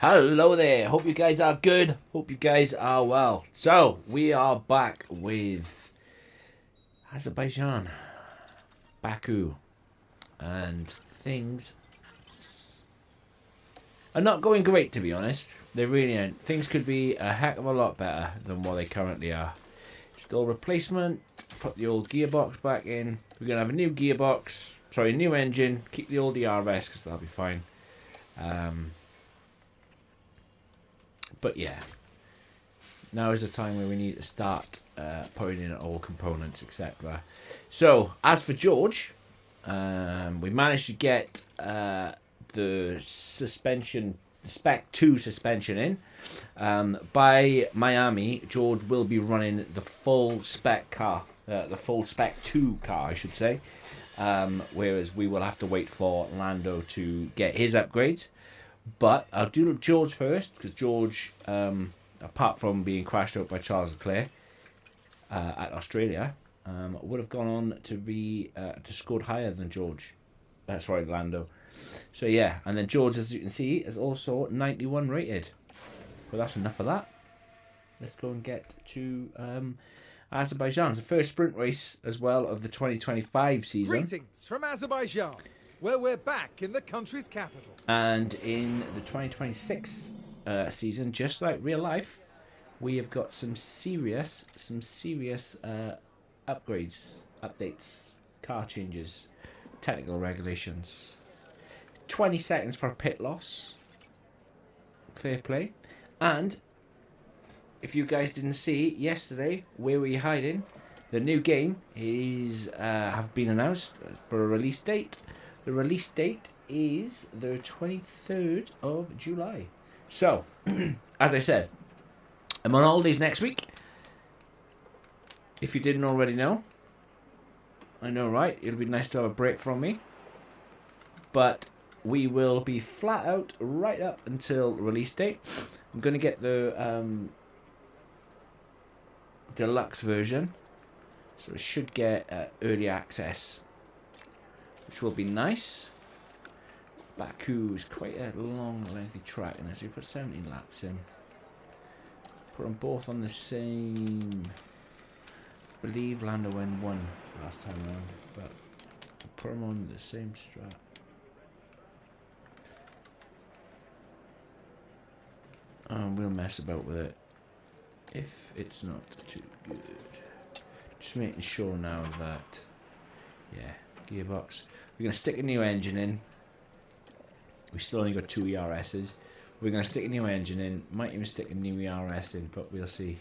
Hello there, hope you guys are good, hope you guys are well. So, we are back with Azerbaijan, Baku, and things are not going great, to be honest. They really aren't. Things could be a heck of a lot better than what they currently are. Still replacement, put the old gearbox back in. We're going to have a new gearbox, sorry, a new engine, keep the old ERS because that'll be fine. But yeah, now is the time where we need to start putting in all components, etc. So, as for George, we managed to get the suspension, the Spec 2 suspension in. By Miami, George will be running the full spec car, the full Spec 2 car, I should say. Whereas we will have to wait for Lando to get his upgrades. But I'll do George first, because George, apart from being crashed out by Charles Leclerc at Australia, would have gone on to be to scored higher than George. That's right, Lando. So yeah, and then George, as you can see, is also 91 rated. Well, that's enough of that. Let's go and get to Azerbaijan. The first sprint race as well of the 2025 season. Greetings from Azerbaijan, where we're back in the country's capital. And in the 2026 season, just like real life, we have got some serious upgrades, updates, car changes, technical regulations. 20 seconds for pit loss. Fair play. And if you guys didn't see yesterday, where were you hiding? The new game is have been announced for a release date. The release date is the 23rd of July. So, as I said, I'm on holidays next week. If you didn't already know. I know, right? It'll be nice to have a break from me. But we will be flat out right up until release date. I'm going to get the deluxe version. So it should get early access, which will be nice. Baku is quite a long, lengthy track, and as we put 17 laps in, put them both on the same. I believe Lando won last time around, but put them on the same strap. And we'll mess about with it if it's not too good. Just making sure now that, yeah, gearbox. We're going to stick a new engine in. We still only got 2 ERSs. We're going to stick a new engine in. Might even stick a new ERS in, but we'll see.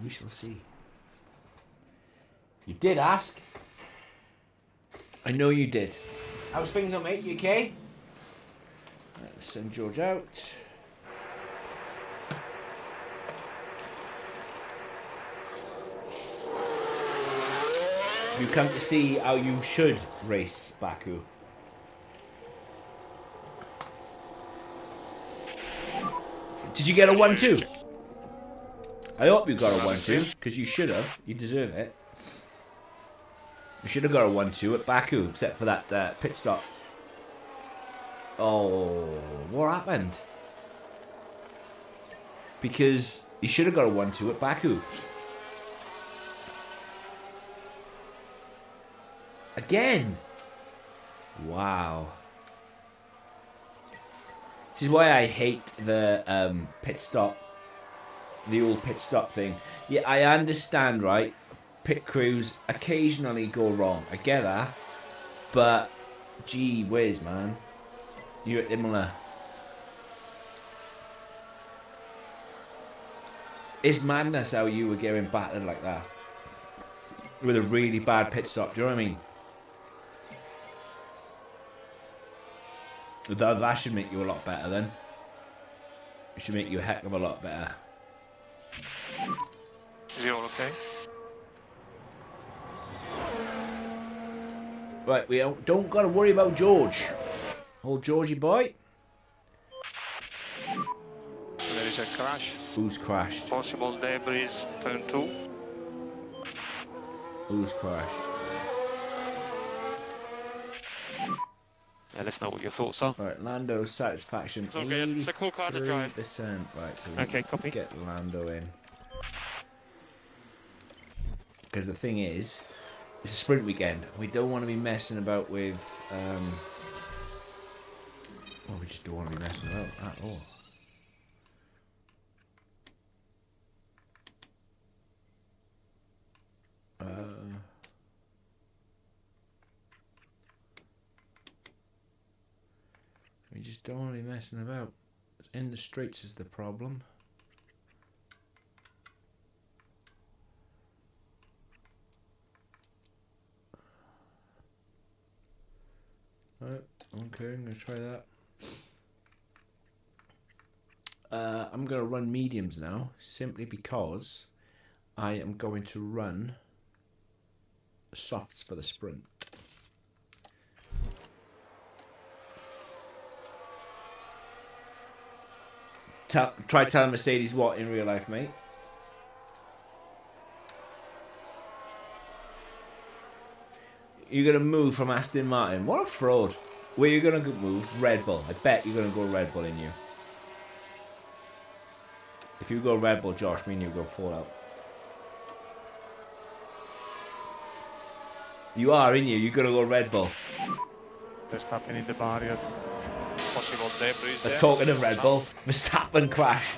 We shall see. You did ask. I know you did. How's things on, mate? You okay? Right, let's send George out. You come to see how you should race Baku. Did you get a 1-2? I hope you got a 1-2, because you should have. You deserve it. You should have got a 1-2 at Baku, except for that pit stop. Oh, what happened? Because you should have got a 1-2 at Baku. Again. Wow. This is why I hate the pit stop. The old pit stop thing. Yeah, I understand, right? Pit crews occasionally go wrong. I get that. But, gee whiz, man. You're at Imola. It's madness how you were getting battered like that. With a really bad pit stop. Do you know what I mean? That should make you a lot better then. It should make you a heck of a lot better. Is he all okay? Right, we don't got to worry about George. Old Georgie boy. There is a crash. Who's crashed? Possible debris, turn 2. Who's crashed? Let us know what your thoughts are. Right, Lando's satisfaction, It's okay, it's a cool car to drive. 83%. Right, so we Okay, copy. get Lando in. Because the thing is, it's a sprint weekend. We don't want to be messing about with... well, we just don't want to be messing about at all. We just don't want to be messing about. In the streets is the problem. Right, okay, I'm going to try that. I'm going to run mediums now, simply because I am going to run softs for the sprint. Try telling Mercedes what in real life, mate. You're going to move from Aston Martin. What a fraud. Where you going to move? Red Bull. I bet you're going to go Red Bull in you. If you go Red Bull, Josh, me and you go Fallout. You are, in you. You're going to go Red Bull. Verstappen in the barrier. Possible debris there. Talking of Red Bull, Verstappen crash.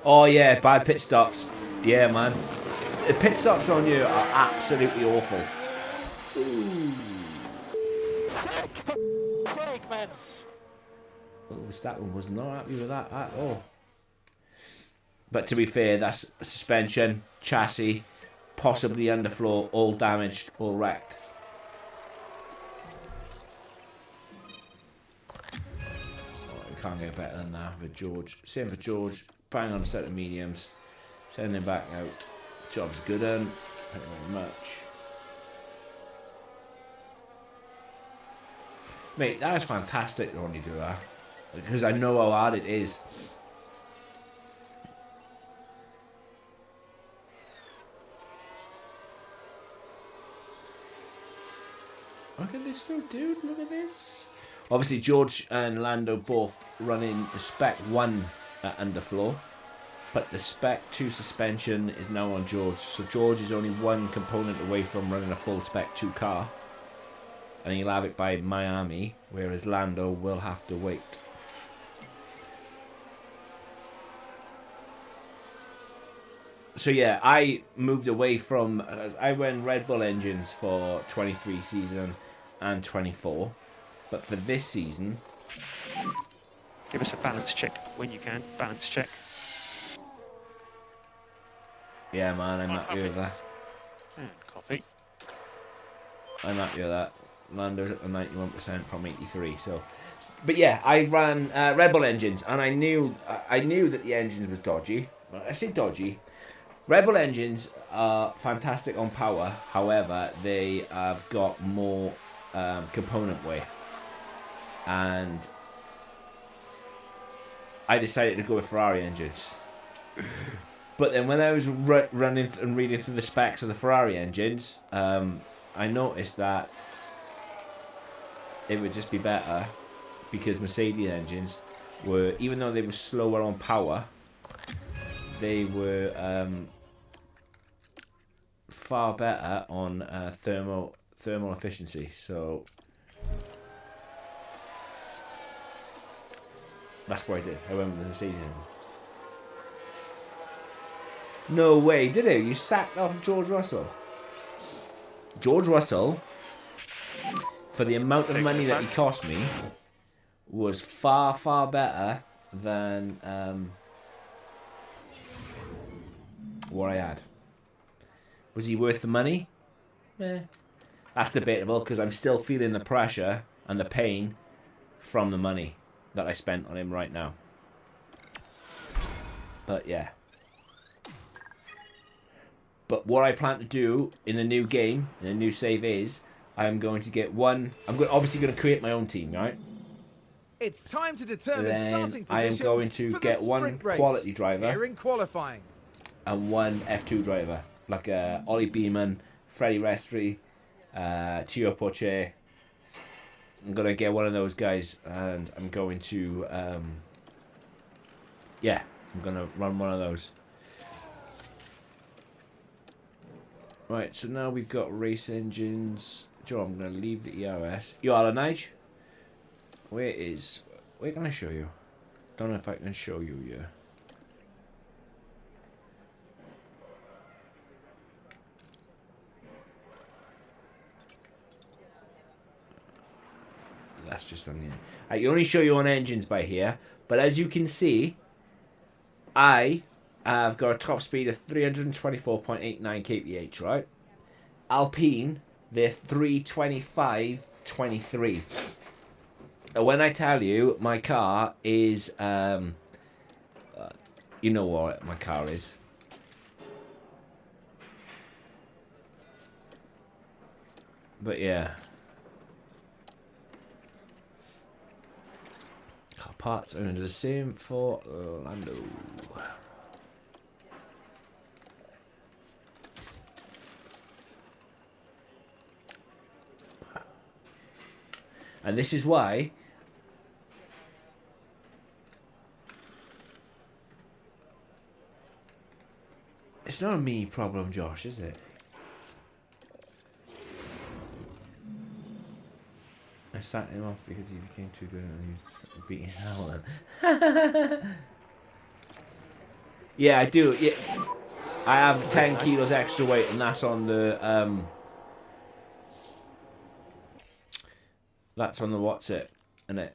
Oh yeah, bad pit stops. Yeah, man. The pit stops on you are absolutely awful. Ooh. Sick, for sake, man. Well, Verstappen was not happy with that at all. But to be fair, that's suspension, chassis, possibly underfloor, all damaged, all wrecked. Can't get better than that with George. Same for George. Bang on a set of mediums. Send him back out. Job's good un. Thank you very much. Mate, that is fantastic when you do that. Because I know how hard it is. Look at this though, dude. Look at this. Obviously, George and Lando both running the Spec 1 underfloor, but the Spec 2 suspension is now on George. So George is only one component away from running a full Spec 2 car, and he'll have it by Miami, whereas Lando will have to wait. So yeah, I moved away from... I went Red Bull engines for 23 season and 24. But for this season... Give us a balance check when you can. Balance check. Yeah, man, I'm happy with that. And copy. I'm happy with that. Lando's at the 91% from 83, so... But yeah, I ran Red Bull engines, and I knew that the engines were dodgy. Well, I say dodgy. Red Bull engines are fantastic on power, however, they have got more component weight. And I decided to go with Ferrari engines. But then when I was running and reading through the specs of the Ferrari engines, I noticed that it would just be better because Mercedes engines were, even though they were slower on power, they were far better on thermal efficiency. So that's what I did. I went with the Mercedes engine. No way, did you? You sacked off George Russell. George Russell, for the amount of money that he cost me, was far, far better than what I had. Was he worth the money? That's debatable because I'm still feeling the pressure and the pain from the money that I spent on him right now. But yeah. But what I plan to do in the new game, in the new save is, I'm going to get one... obviously going to create my own team, right? It's time to determine Then starting I am positions going to for the get one sprint race. quality driver. Here in qualifying. And one F2 driver. Like Ollie Beeman, Freddie Restri, Tio Poche. I'm gonna get one of those guys, and I'm going to, yeah, I'm gonna run one of those. Right, so now we've got race engines. Joe, I'm gonna leave the ERS. You are Nige. Where can I show you? Don't know if I can show you here. That's just on here. I can only show you on engines by here, but as you can see, I have got a top speed of 324.89 kph, right? Alpine, they're 325.23. When I tell you my car is, you know what my car is. But yeah. Car parts are the same for Lando. And this is why it's not a me problem, Josh, is it? I sat him off because he became too good and he was beating Howland. Yeah, I do. Yeah, I have 10 kilos extra weight, and that's on the that's on the what's it, isn't it?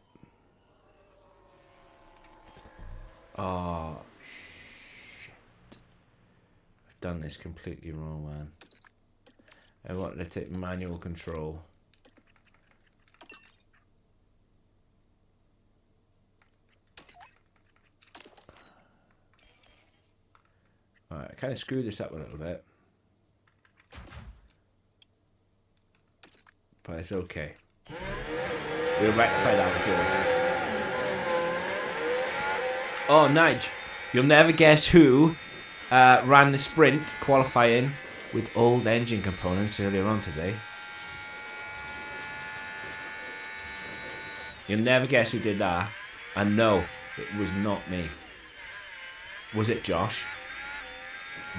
Oh shit! I've done this completely wrong, man. I wanted to take manual control. Alright, I kind of screwed this up a little bit. But it's okay. We'll rectify that, George. Oh, Nige, you'll never guess who ran the sprint qualifying with old engine components earlier on today. You'll never guess who did that. And no, it was not me. Was it Josh?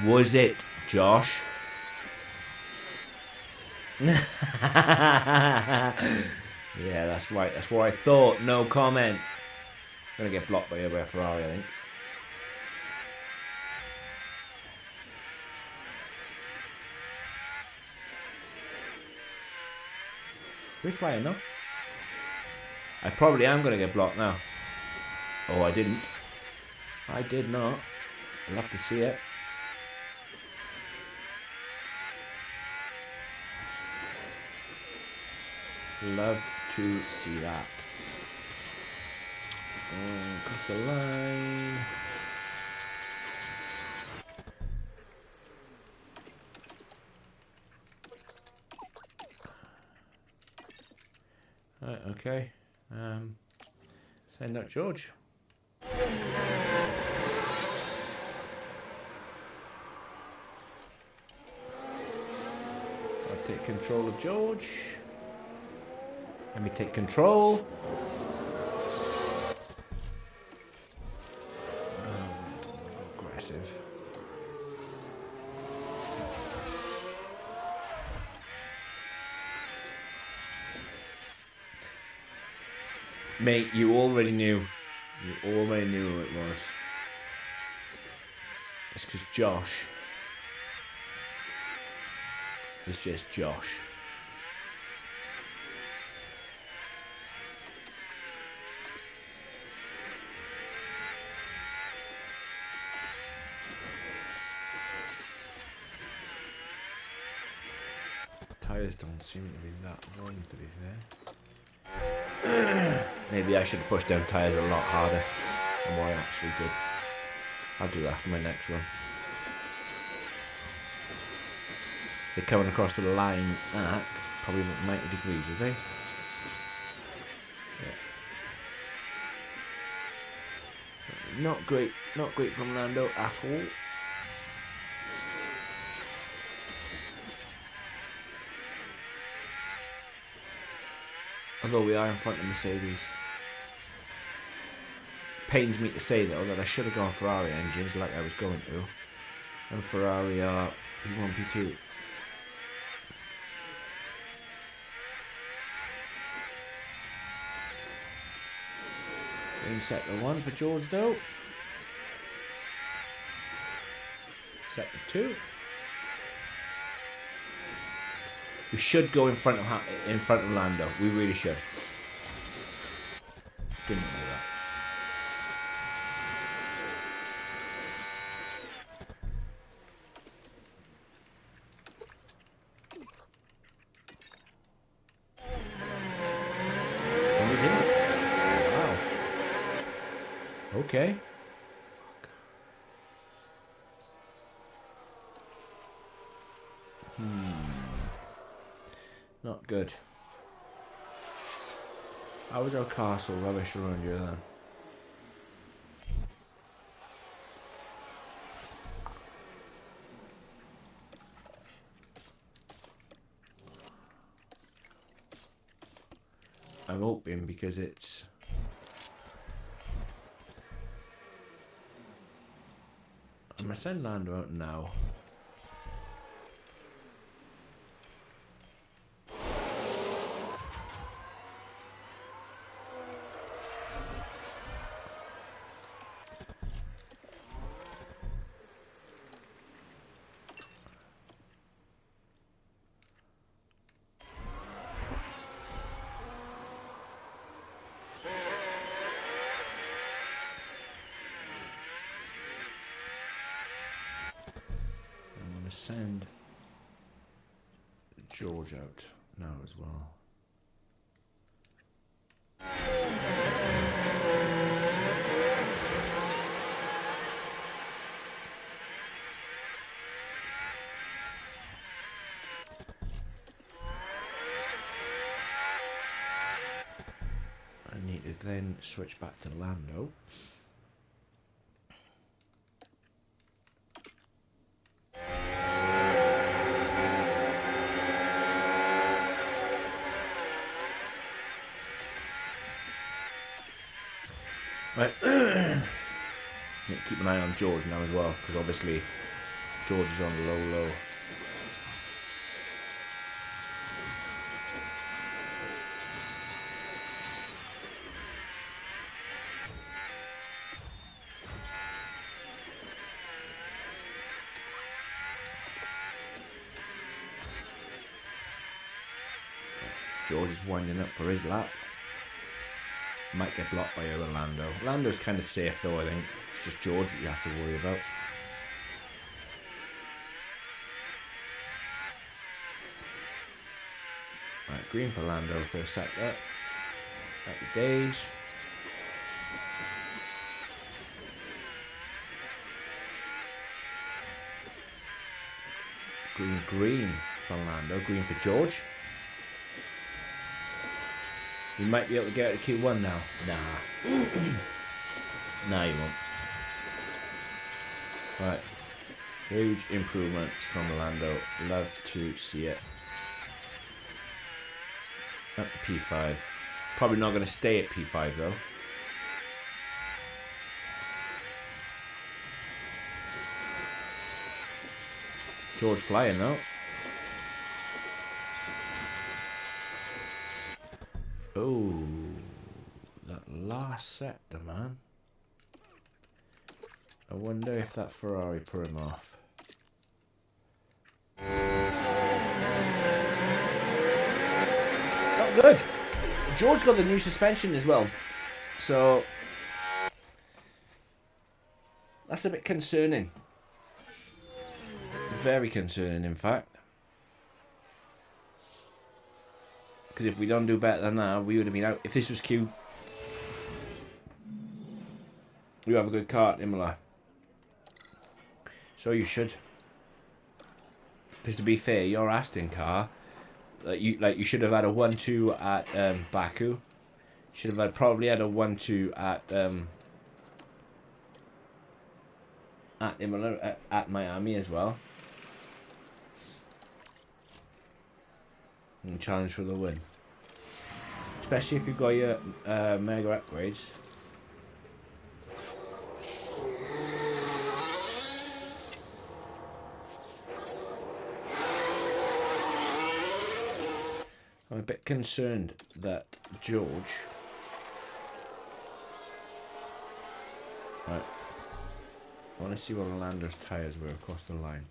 Was it Josh? Yeah, that's right. That's what I thought. No comment. I'm gonna get blocked by a Ferrari, I think. We're flying, no? I probably am gonna get blocked now. Oh, I didn't. I did not. I'd love to see it. Love to see that. Cross the line. Right, okay. Send out George. I'll take control of George. Let me take control. Aggressive. Mate, you already knew. You already knew who it was. It's because Josh is just Josh. Tires don't seem to be that wrong, to be fair. Maybe I should push down tires a lot harder than what I actually did. I'll do that for my next run. They're coming across the line at probably 90 degrees, are they? Yeah. Not great from Lando at all. Although we are in front of Mercedes. Pains me to say though that I should have gone Ferrari engines like I was going to. And Ferrari are P1, P2. In sector 1 for George though. Sector 2. We should go in front of Lando. We really should. Didn't know that. And we didn't. Wow. Okay. Not good. How was our car so rubbish around here then? I'm hoping because it's I'm gonna send Lando out now. Send George out now as well. I need to then switch back to Lando. Right, need to keep an eye on George now as well, because obviously George is on low. George is winding up for his lap. Might get blocked by Lando. Lando's kind of safe though, I think. It's just George that you have to worry about. Right, green for Lando for a sec there. Happy days. Green for Lando. Green for George. You might be able to get out of Q1 now. Nah. Nah, you won't. Right. Huge improvements from Lando. Love to see it. Up to P5. Probably not going to stay at P5 though. George flying though. Oh, that last sector, man. I wonder if that Ferrari put him off. Not good. George got the new suspension as well. So, that's a bit concerning. Very concerning, in fact. Because if we don't do better than that, we would have been out. If this was Q, you have a good car at Imola. So you should. Because to be fair, your Aston car, you should have had a 1-2 at Baku. Should have probably had a 1-2 at Imola, at Miami as well. And challenge for the win. Especially if you've got your mega upgrades. I'm a bit concerned that George... Right. I want to see what Lando's tyres were across the line.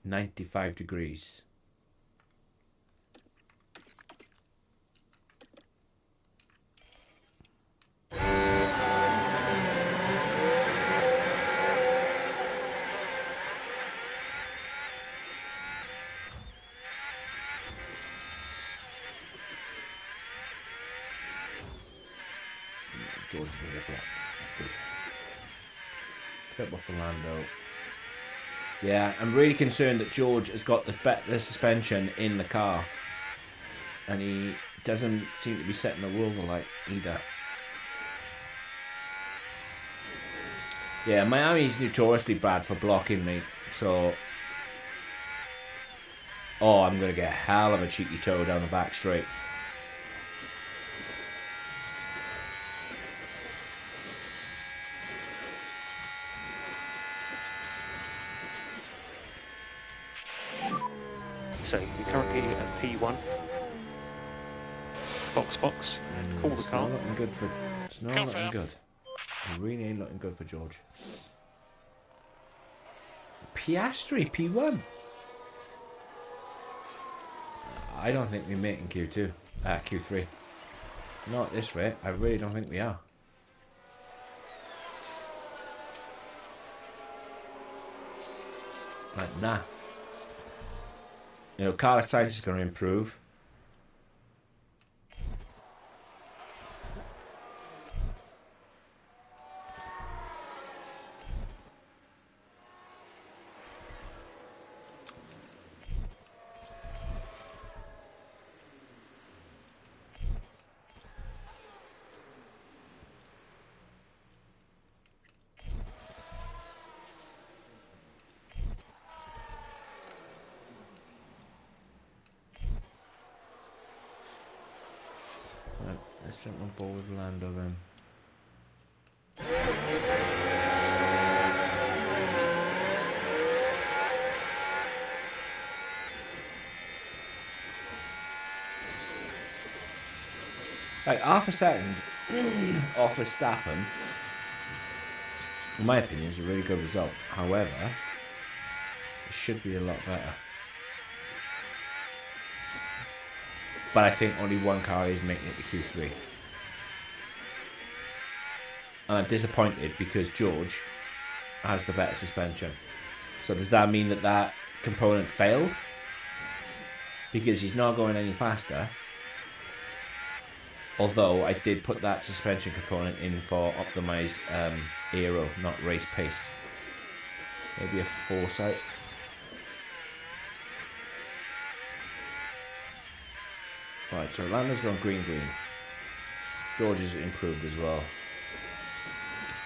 95 degrees. George is going to get blocked. That's good. Pit for Lando. Yeah, I'm really concerned that George has got the suspension in the car. And he doesn't seem to be setting the world alight either. Yeah, Miami's notoriously bad for blocking me. So... Oh, I'm going to get a hell of a cheeky toe down the back straight. So we're currently at P1. Box. Call the car. It's not looking good for... It's not looking good. It really ain't looking good for George. Piastri, P1. I don't think we make in Q2. Q3. Not at this rate. I really don't think we are. Like, nah. You know, Carlos Sainz is going to improve. Let's jump on board with Lando then. Like half a second off Verstappen, in my opinion, is a really good result. However, it should be a lot better. But I think only one car is making it to Q3. And I'm disappointed because George has the better suspension. So does that mean that that component failed? Because he's not going any faster. Although I did put that suspension component in for optimized aero, not race pace. Maybe a foresight. Right, so Lando's gone green. George has improved as well.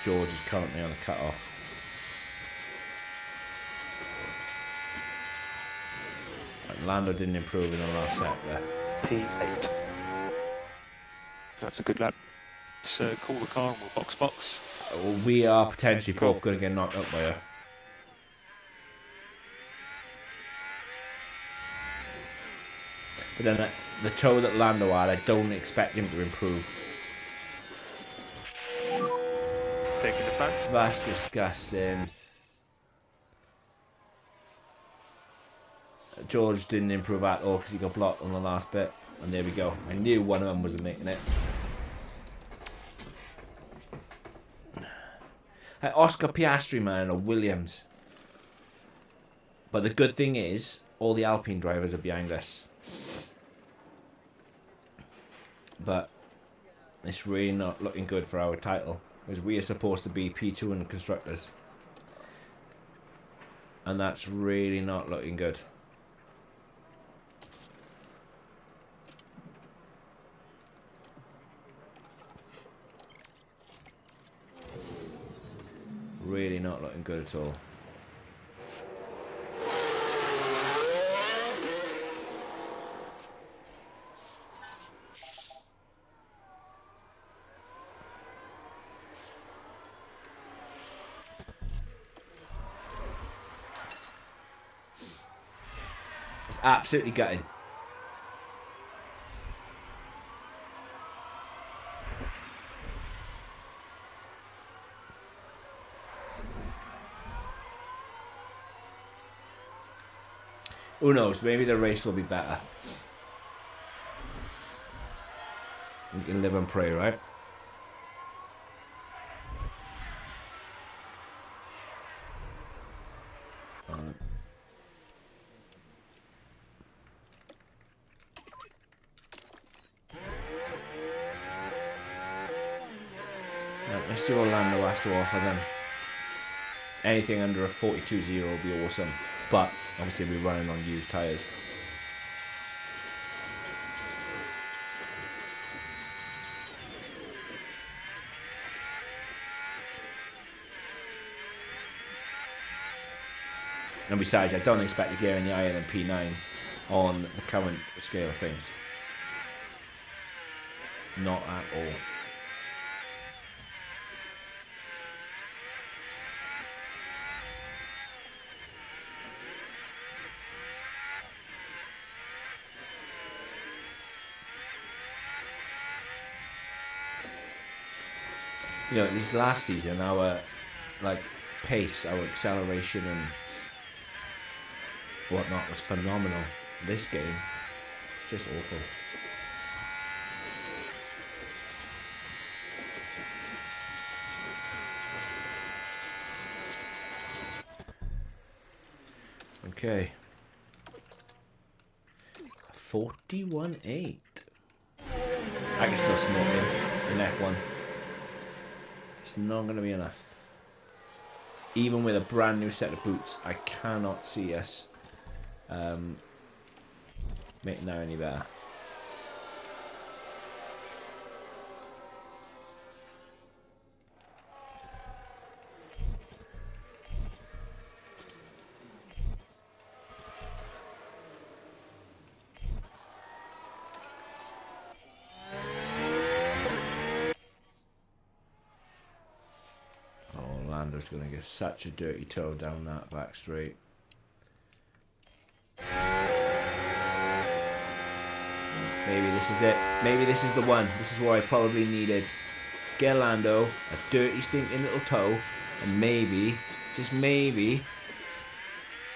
George is currently on the cut-off. Right, Lando didn't improve in the last set there. P8. That's a good lap. So call the car and we'll box. We are potentially both going to get knocked up by her. But then the toe that Lando had, I don't expect him to improve. Taking it back. That's disgusting. George didn't improve at all because he got blocked on the last bit. And there we go. I knew one of them wasn't making it. Oscar Piastri, man, or Williams. But the good thing is, all the Alpine drivers are behind us. But it's really not looking good for our title, because we are supposed to be P2 in the constructors, and that's really not looking good. Really not looking good at all. It's absolutely gutting. Who knows? Maybe the race will be better. We can live and pray, right? Let's see what Lando has to offer then. Anything under a 42.0 will be awesome. But obviously we're running on used tyres. And besides, I don't expect to get any higher than P9 on the current scale of things. Not at all. You know, at least last season, our pace, our acceleration and whatnot was phenomenal. This game, it's just awful. Okay. 41.8. I can still smoke in F1. It's not going to be enough. Even with a brand new set of boots, I cannot see us making that any better. Lando's going to get such a dirty toe down that back straight. Maybe this is it. Maybe this is the one. This is what I probably needed. Get Lando a dirty, stinking little toe, and maybe, just maybe,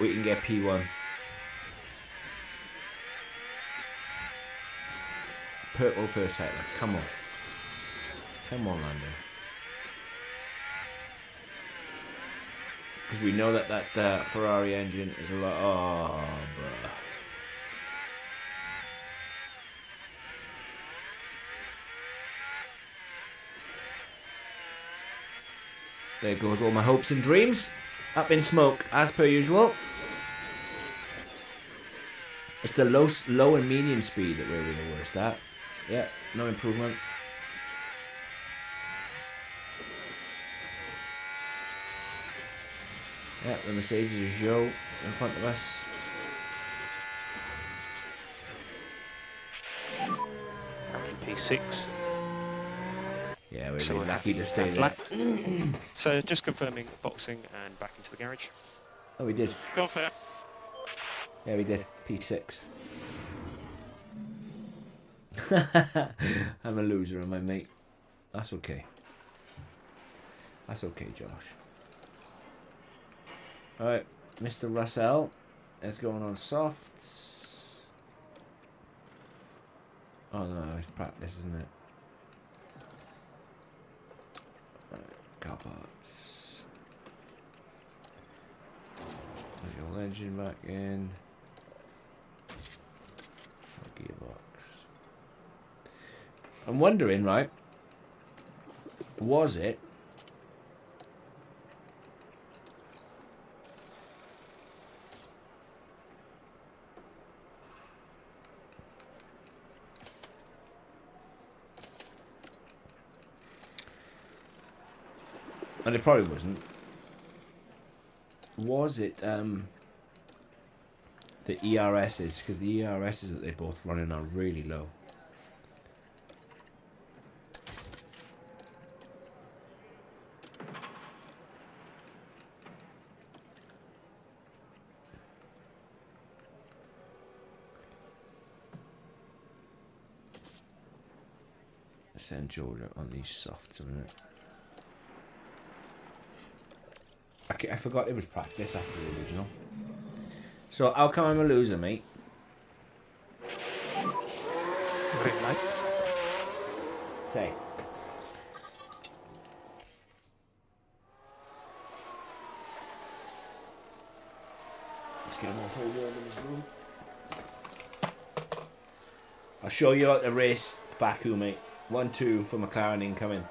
we can get P1. Purple first title. Come on. Come on, Lando. Because we know that Ferrari engine is a lot. Oh, bruh. There goes all my hopes and dreams. Up in smoke, as per usual. It's the low and medium speed that we're really the worst at. Yeah, no improvement. Yeah, the Mercedes is Joe in front of us. P6. Yeah, we're So really we're lucky to stay there. lap. So just confirming boxing and back into the garage. Oh, we did. Go fair. Yeah, we did. P6. I'm a loser, am I, mate? That's okay. That's okay, Josh. Alright, Mr. Russell is going on softs. Oh no, it's practice, isn't it? Car parts. Put your engine back in. Gearbox. I'm wondering, right? Was it? And it probably wasn't. Was it the ERSs? Because the ERSs that they're both running are really low. Send Georgia on these softs a minute. I forgot it was practice after the original. So how come I'm a loser, mate? Green light. Say. Let's get them all full warm in this room. I'll show you how to race Baku, mate. 1-2 for McLaren incoming.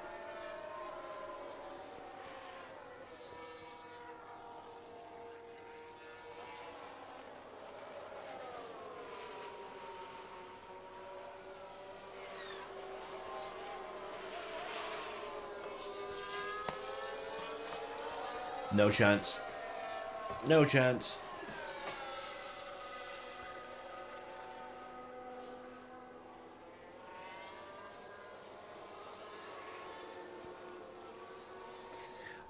No chance. No chance.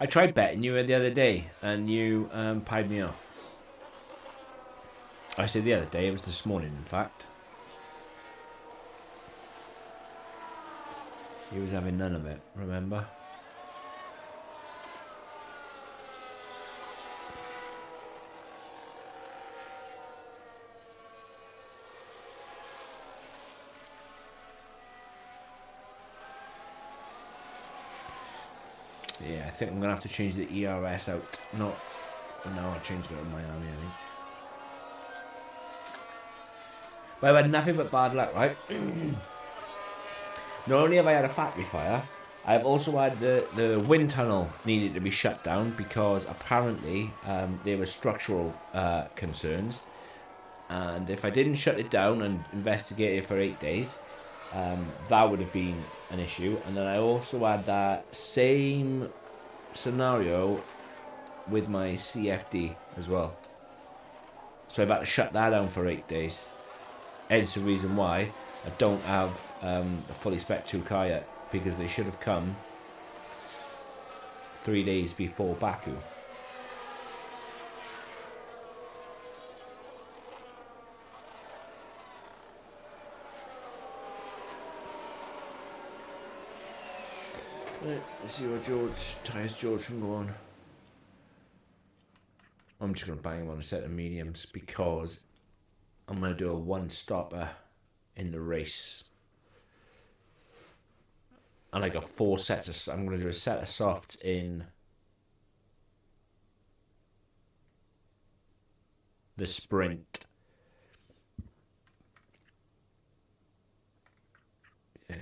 I tried betting you the other day and you pied me off. I said the other day, it was this morning in fact. He was having none of it, remember? Yeah, I think I'm gonna have to change the ERS out. No, I changed it in Miami, I think. But I've had nothing but bad luck, right? Not only have I had a factory fire, I've also had the wind tunnel needed to be shut down because apparently there were structural concerns, and if I didn't shut it down and investigate it for 8 days, that would have been an issue. And then I also had that same scenario with my CFD as well, so I've had to shut that down for 8 days. Hence the reason why I don't have a fully spec 2 car yet, because they should have come 3 days before Baku. Right, let's see what tyres George can go on. I'm just going to bang him on a set of mediums because I'm going to do a one-stopper in the race. And I got 4 sets of... I'm going to do a set of softs in the sprint. Yeah.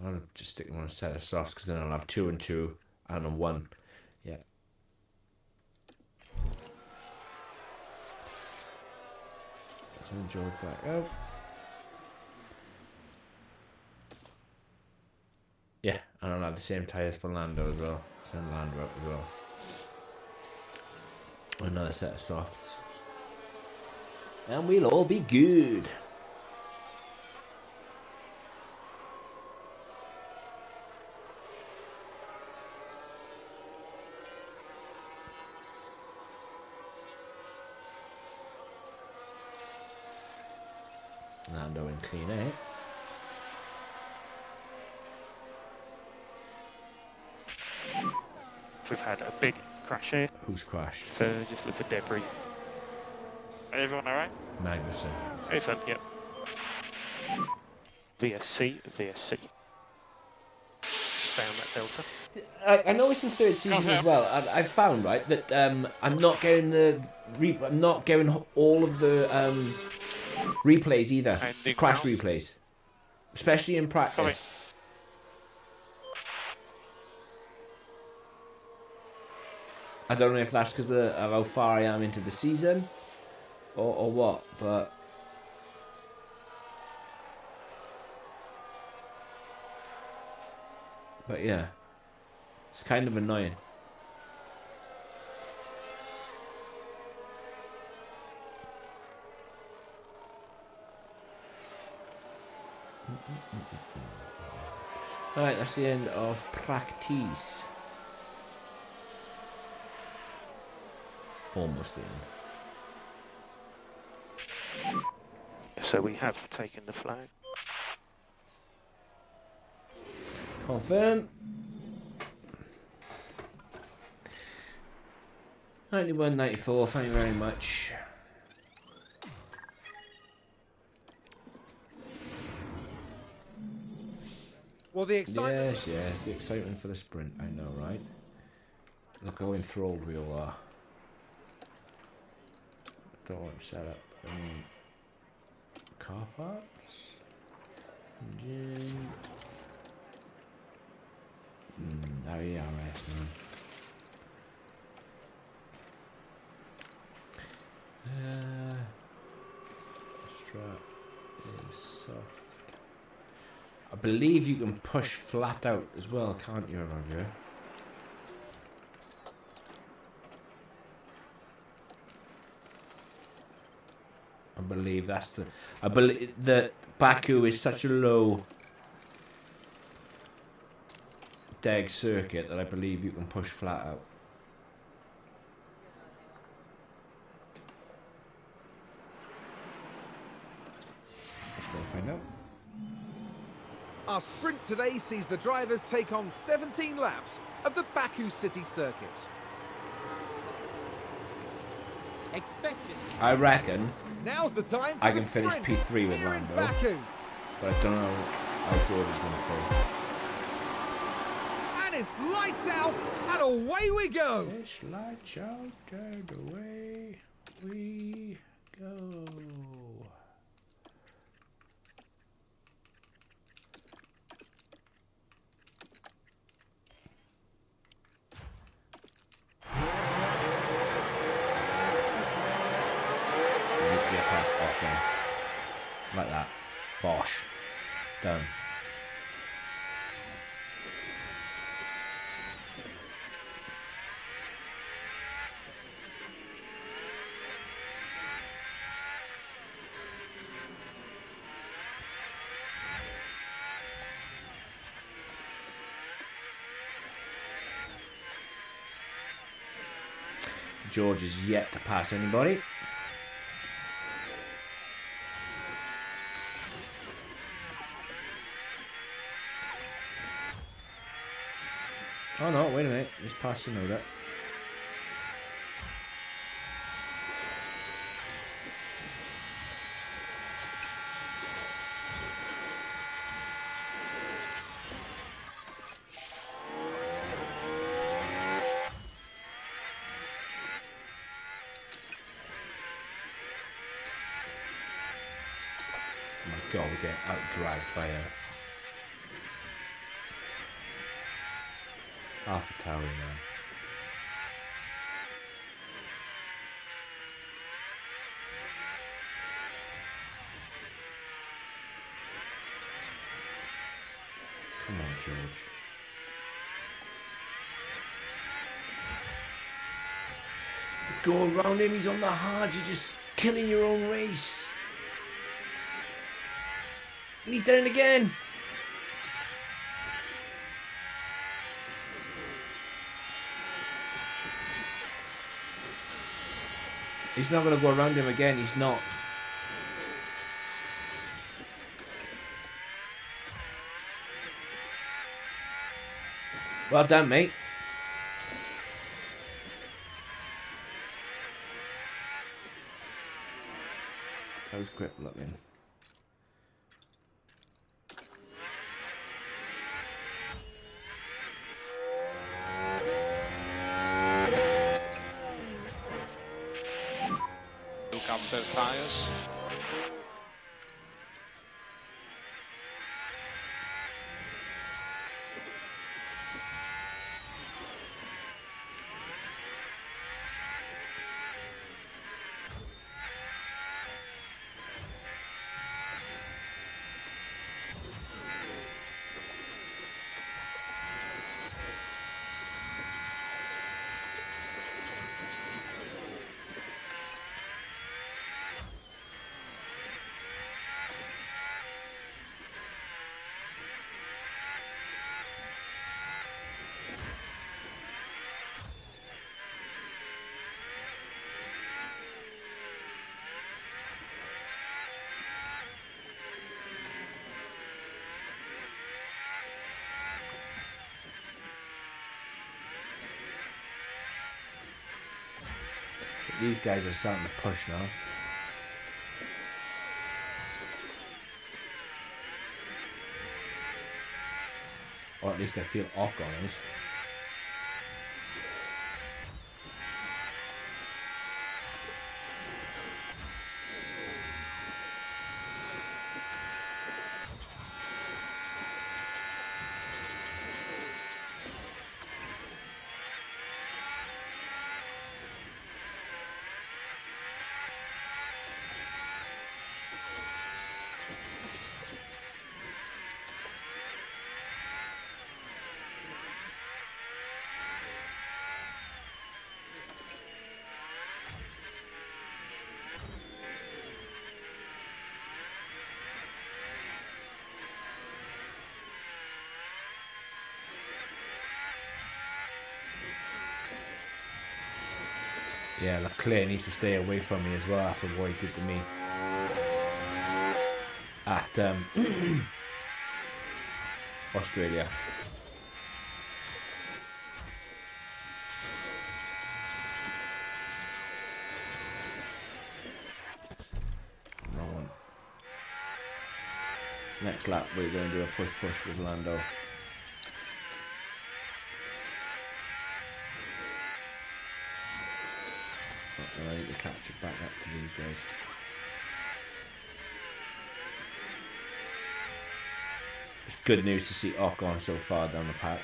I'll just stick them on a set of softs because then I'll have 2 and 2 and a 1. Yeah. Send George back out. Yeah, and I'll have the same tyres for Lando as well. Send Lando out as well. Another set of softs. And we'll all be good. Lando in clean 8. We've had a big crash here. Who's crashed? Just look for debris. Everyone alright? Magnussen. Ethan, yep. VSC. Stay on that delta. I know it's in 3rd season as well. I've found right that I'm not getting I'm not getting all of the replays either. Crash replays, especially in practice. I don't know if that's because of how far I am into the season or what, but yeah, it's kind of annoying. Alright, that's the end of practice. Almost in. So we have taken the flag. Confirm. 91.94, thank you very much. Well, the excitement. Yes, the excitement for the sprint, I know, right? Look how enthralled we all are. Don't want to set up any car parts. Engine. ARS, man. Strap is soft. I believe you can push flat out as well, can't you, around here? I believe that's the. I believe that Baku is such a low deg circuit that I believe you can push flat out. Let's go find out. Our sprint today sees the drivers take on 17 laps of the Baku City Circuit. Expected. I reckon Now's the time for I the can finish sprint P3 with here in Lando, Baku. but I don't know how George is going to fare. And it's lights out, and away we go. It's lights out and away we go. Like that. Bosh. Done. George is yet to pass anybody. Oh no, wait a minute. He's passing Oda. Oh my god, we're getting out-dragged by a half a tower now. Come on, George. Go around him, he's on the hard, you're just killing your own race. And he's done it again. He's not going to go around him again, he's not. Well done, mate. How's grip looking? Look after tires. these guys are starting to push now. Or at least I feel Ocon is. Yeah, Leclerc needs to stay away from me as well after what he did to me at Australia. No one. Next lap, we're going to do a push with Lando. I need to catch it back up to these guys. It's good news to see Ocon so far down the pack.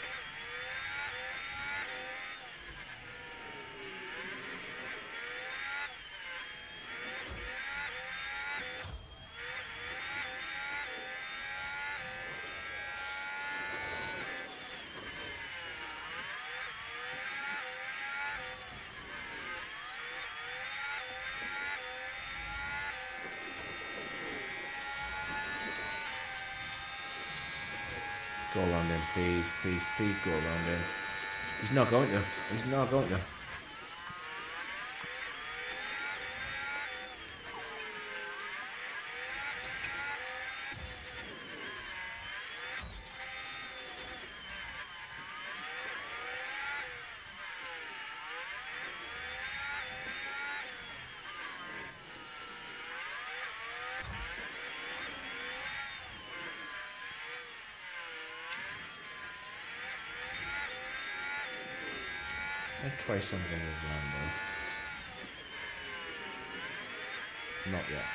Go around him, please, please, please go around him. He's not going to. He's not going to. I'll try something with Lando. Not yet.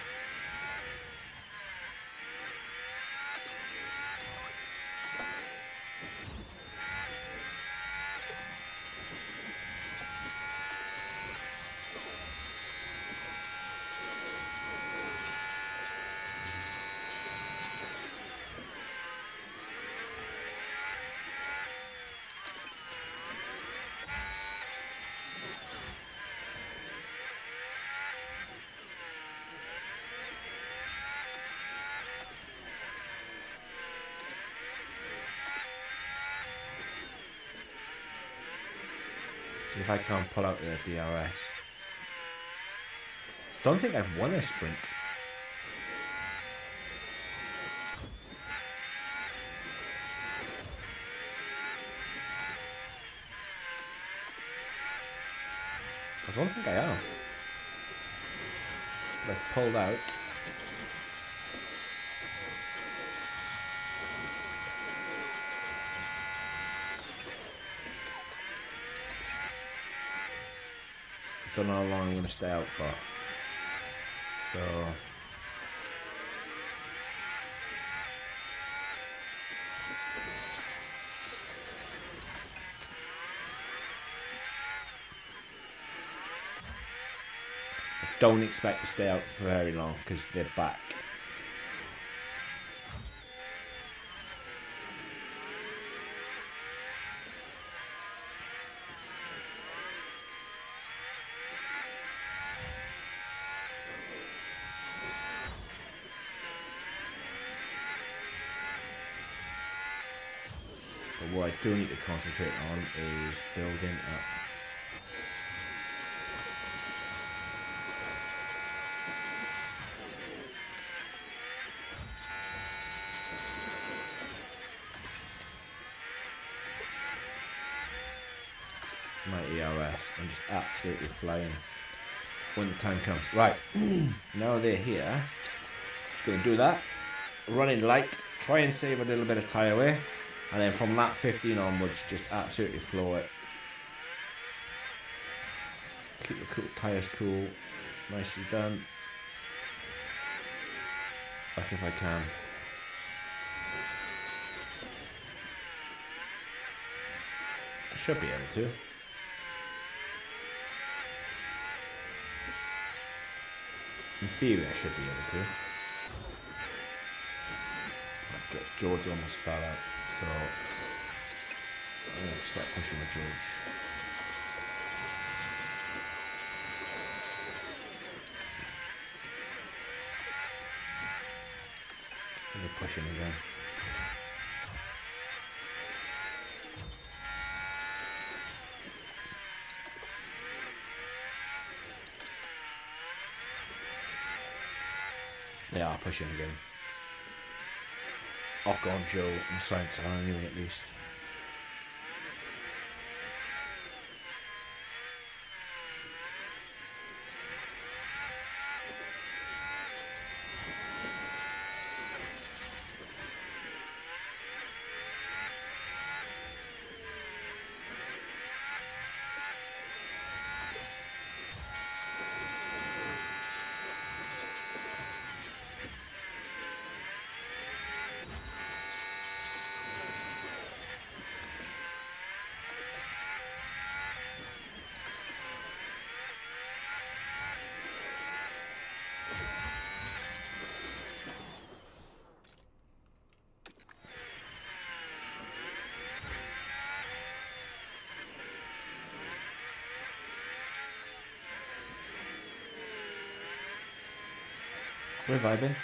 See if I can't pull out the DRS. Don't think I've won a sprint. I don't think I have. But I've pulled out. Don't know how long I'm going to stay out for. So I don't expect to stay out for very long because they're back. But what I do need to concentrate on is building up. My ERS. I'm just absolutely flying. when the time comes. Right, now they're here. Just going to do that. Running light, try and save a little bit of tyre wear, and then from lap 15 onwards, just absolutely floor it. Keep the tyres cool, nicely done. That's if I can. I should be able to. In theory, I should be able to. George almost fell out, so I'm going to start pushing with George. I'm going to push him again. They are pushing again. Ocon, Joe, and Sainz are on at least. We're vibing.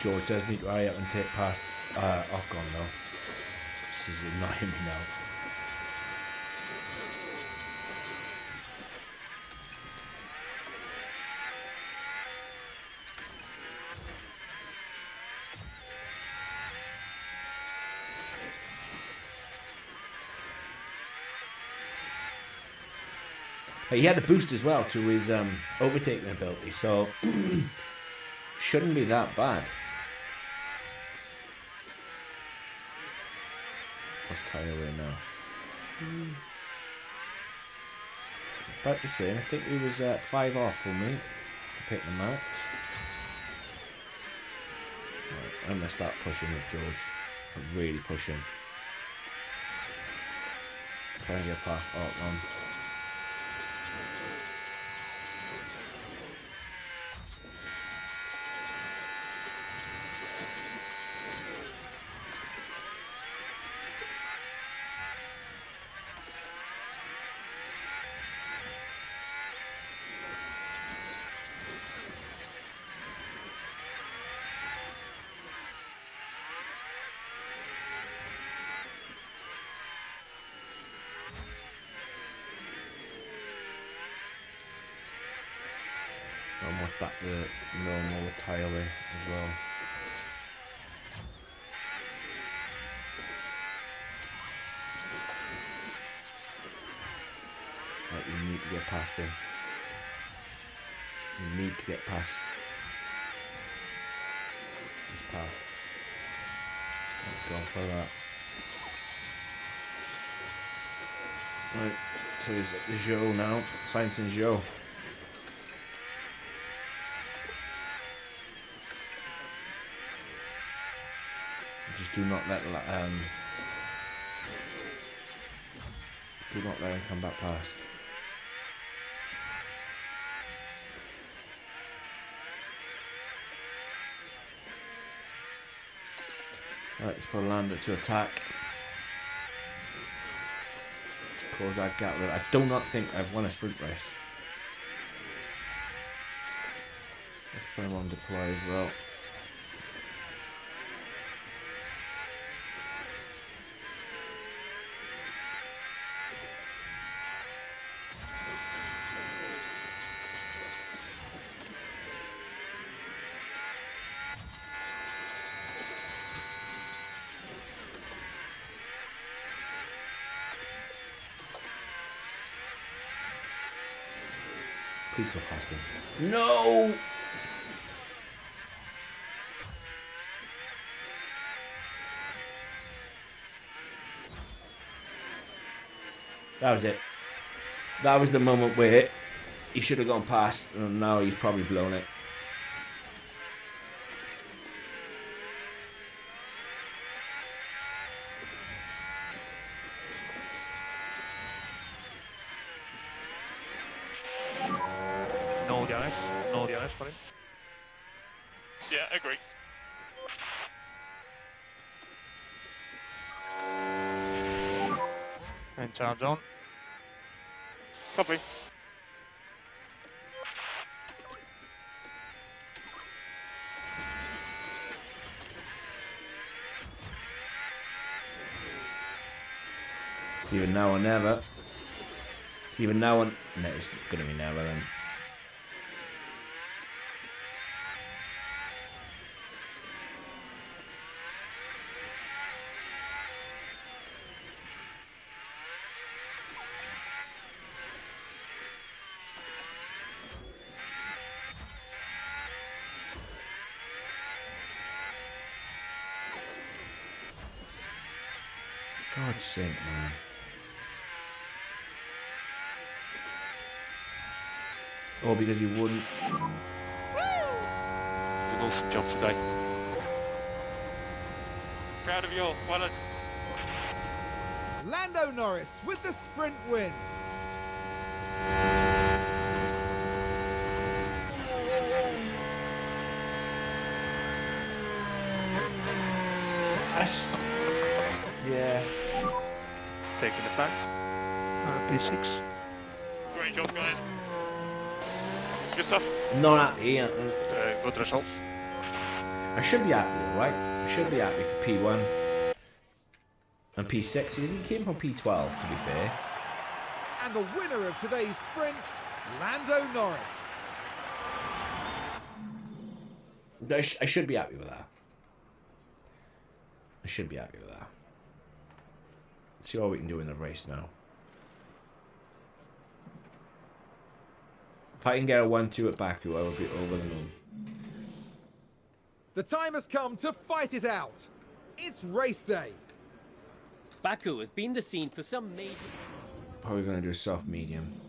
George does need to hurry up and take past Ocon though. This is annoying me now. But he had a boost as well to his overtaking ability, so shouldn't be that bad. What's tyre wear now? About the same. I think he was 5 off for me. Pick the max. Right, I'm gonna start pushing with George. I'm really pushing. Try and get past Ocon. Almost back to normal tyre wear as well. Right, you need to get past him. You need to get past. Just past. Let's go for that. Right, so he's at the Joe now. Sainz and Joe. Just do not let him come back past. Right, let's put Lando to attack. Close that gap there. I do not think I've won a sprint race. Let's put him on deploy as well. Please go past him. No! That was it. That was the moment where he should have gone past, and now he's probably blown it. No DRS. No DRS for him. Yeah, agree. And charge on. Copy. It's either now or never. It's either now or... No, it's going to be never then. God's sake, man. Oh, because he wouldn't. It's an awesome job today. Proud of you all. Well done. Lando Norris with the sprint win. Yeah. Taking the flag. P6. Great job, guys. Good stuff. Not happy. Good result. I should be happy, right? I should be happy for P1 and P6. He came from P12, to be fair. And the winner of today's sprint, Lando Norris. I should be happy with that. I should be happy with that. Let's see what we can do in the race now. If I can get a 1-2 at Baku, I will be over the moon. The time has come to fight it out. It's race day. Baku has been the scene for some major... Probably going to do a soft medium.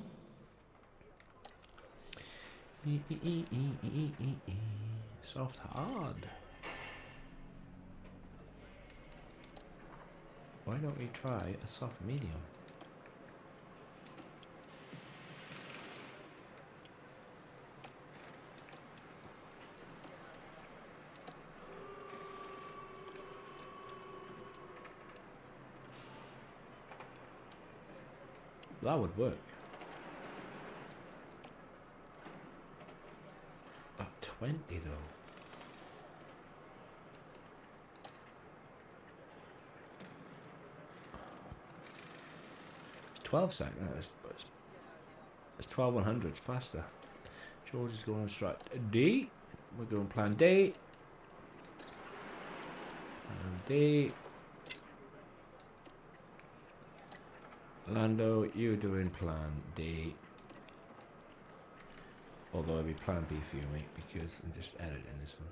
Soft hard. Why don't we try a soft medium? That would work. At 20 though. It's 12 seconds. It's 12/100s faster. George is going on strat D. We're going plan D. Plan D. Lando, you're doing plan D. Although it'll be plan B for you, mate, because I'm just editing this one.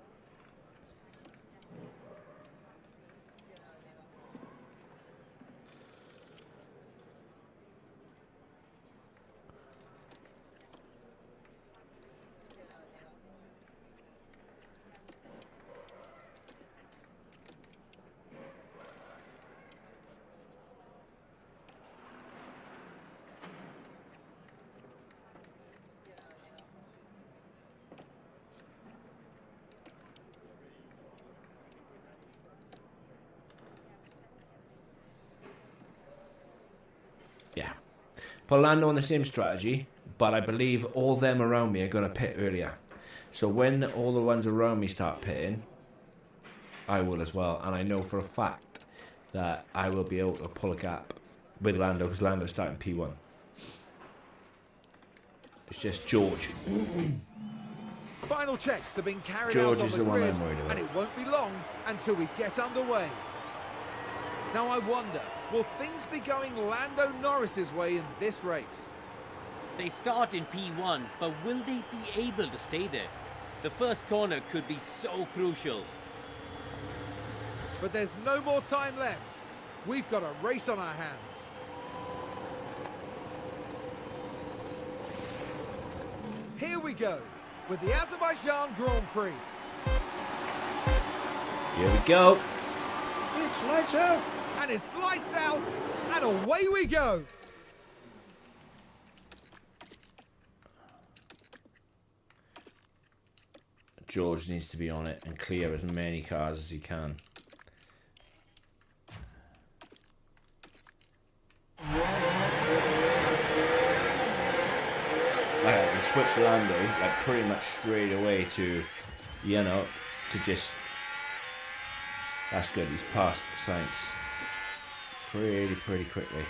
Yeah. Put Lando on the same strategy, but I believe all them around me are going to pit earlier. So when all the ones around me start pitting, I will as well. And I know for a fact that I will be able to pull a gap with Lando because Lando's starting P1. It's just George. Final checks have been carried George out on is the the one grid, I'm worried about. and it won't be long until we get underway. Now I wonder, will things be going Lando Norris's way in this race? They start in P1, but will they be able to stay there? The first corner could be so crucial. But there's no more time left. We've got a race on our hands. Here we go with the Azerbaijan Grand Prix. Here we go. It's lights out. And it's lights out, and away we go. George needs to be on it and clear as many cars as he can. Like I can switch Lando like pretty much straight away to, you know, to just. That's good. He's passed Sainz pretty quickly.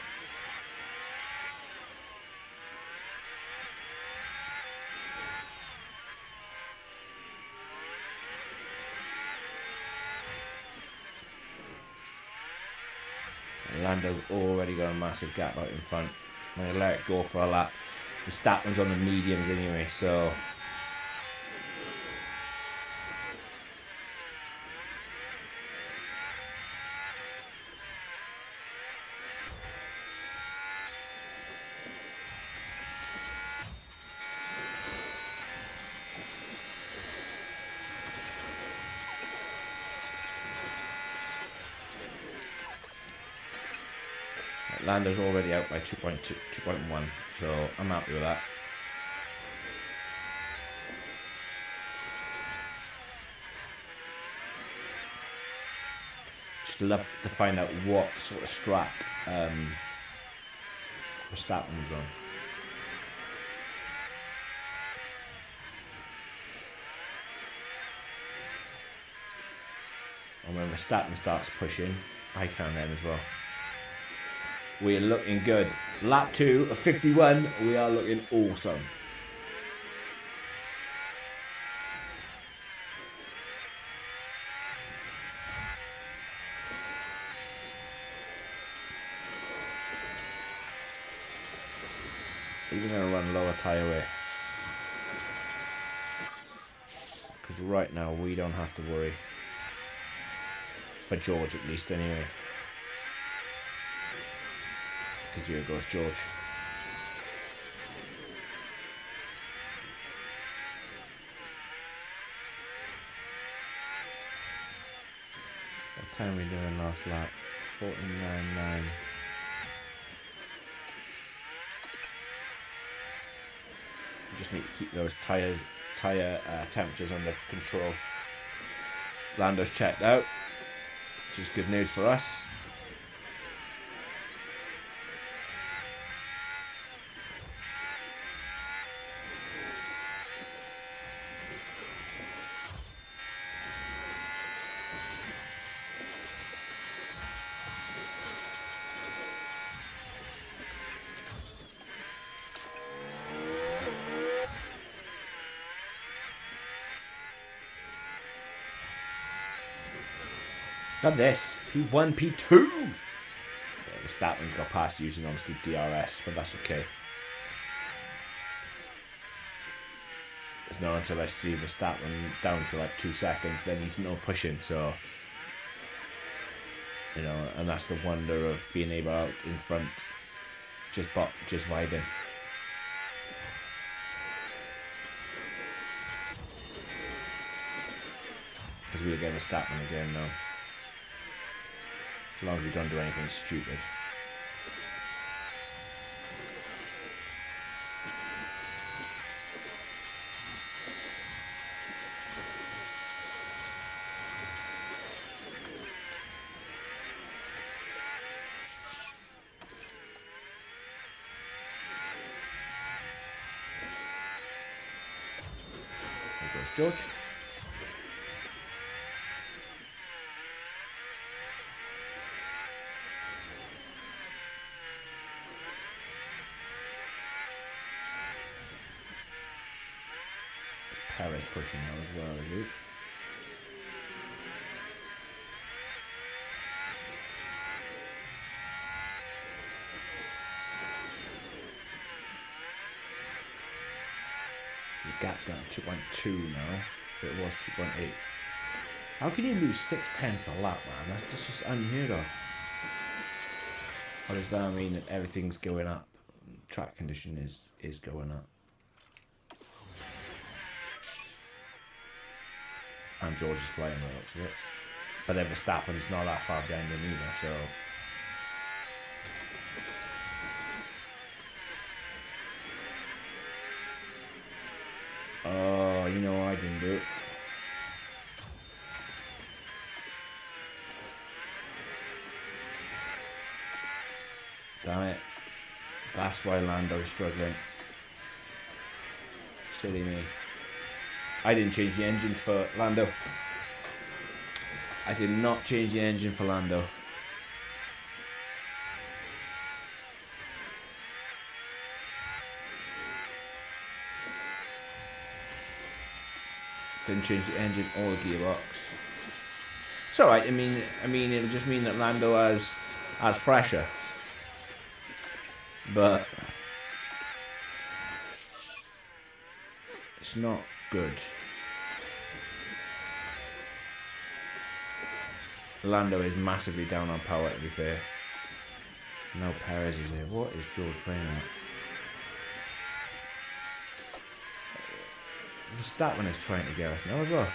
Lando's already got a massive gap out in front. I'm going to let it go for a lap. The Statman's on the mediums anyway, so... Lando's already out by 2.1, so I'm happy with that. Just love to find out what sort of strat Verstappen's on. And when Verstappen starts pushing, I can then as well. We're looking good. Lap 2 of 51, we are looking awesome. Even going to run lower tyre weight. Because right now we don't have to worry. For George at least anyway. Because here goes George. What time are we doing last lap? 49.9. We just need to keep those tyre temperatures under control. Lando's checked out, which is good news for us. Got this. P1, P2. Yeah, that one's got past using obviously DRS, but that's okay. It's not until I see the stat one down to like 2 seconds, then he's no pushing, so you know, and that's the wonder of being able out in front, just widen. Because we'll get a stat one again now. As long as we don't do anything stupid. There goes George. Perez pushing now as well, is it? 2.2 now. But it was 2.8. How can you lose 6/10 a lap, man? That's just unheard of. Or does that mean that everything's going up? Track condition is going up. And George is flying by the looks of it. But then Verstappen's not that far behind him either, so... Oh, you know what I didn't do? Damn it. That's why Lando's struggling. Silly me. I didn't change the engine for Lando. I did not change the engine for Lando. Didn't change the engine or the gearbox. It's alright, I mean it'll just mean that Lando has pressure. But it's not good. Lando is massively down on power, to be fair. Now Perez is here. What is George playing at? Verstappen is trying to get us now as well.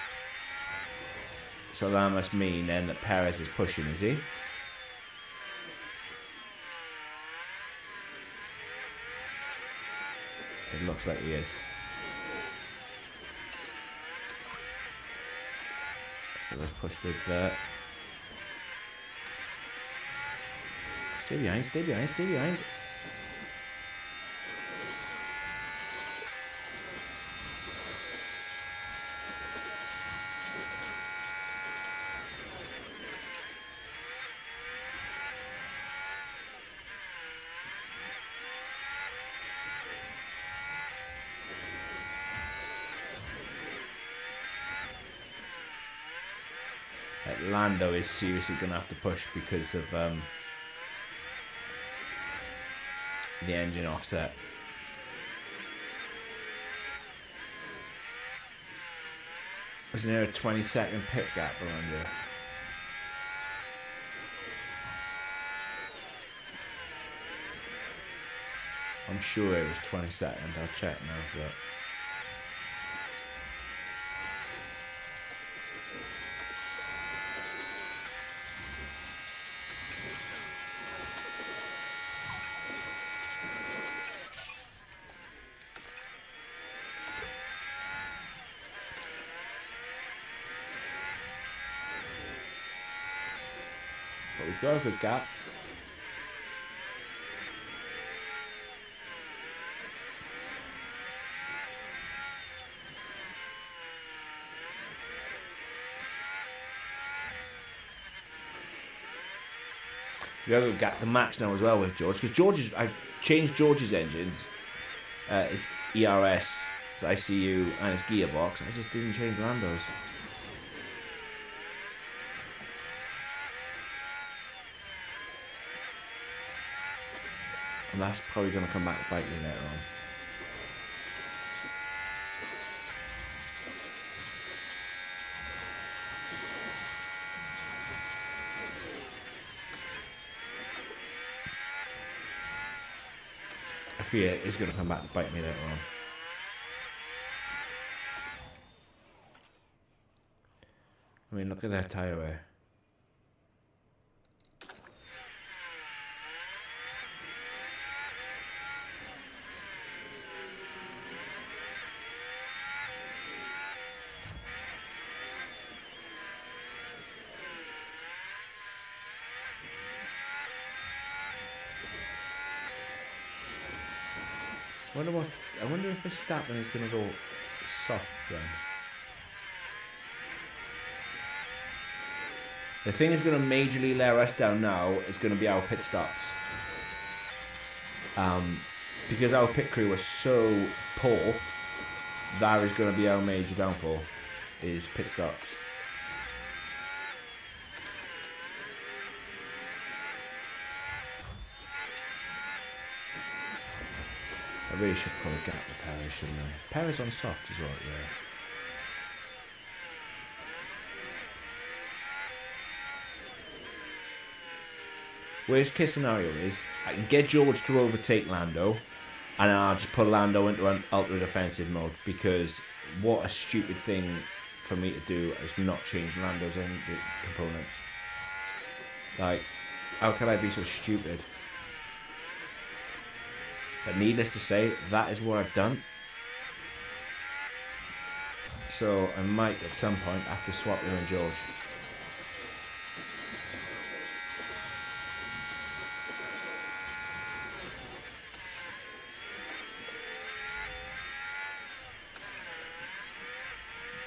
So that must mean then that Perez is pushing, is he? It looks like he is. So let's push with that. Stay behind, stay behind, stay behind. Lando is seriously going to have to push because of the engine offset. Wasn't there a 20-second pit gap around here? I'm sure it was 20 seconds. I'll check now, but... But we've got a good gap. We have a good gap to match now as well with George, because I changed George's engines, his ERS, his ICU, and his gearbox. I just didn't change Lando's. And that's probably going to come back to bite me later on. I fear it is going to come back to bite me later on. I mean, look at that tyre wear. I wonder if Verstappen is going to go soft then. The thing that's going to majorly let us down now is going to be our pit stops. Because our pit crew was so poor, that is going to be our major downfall, is pit stops. I really should pull a gap with Perez, shouldn't I? Perez on soft as well, yeah. Worst case scenario is I can get George to overtake Lando, and then I'll just put Lando into an ultra defensive mode, because what a stupid thing for me to do is not change Lando's engine components. Like, how can I be so stupid? But needless to say, that is what I've done. So I might at some point have to swap him and George.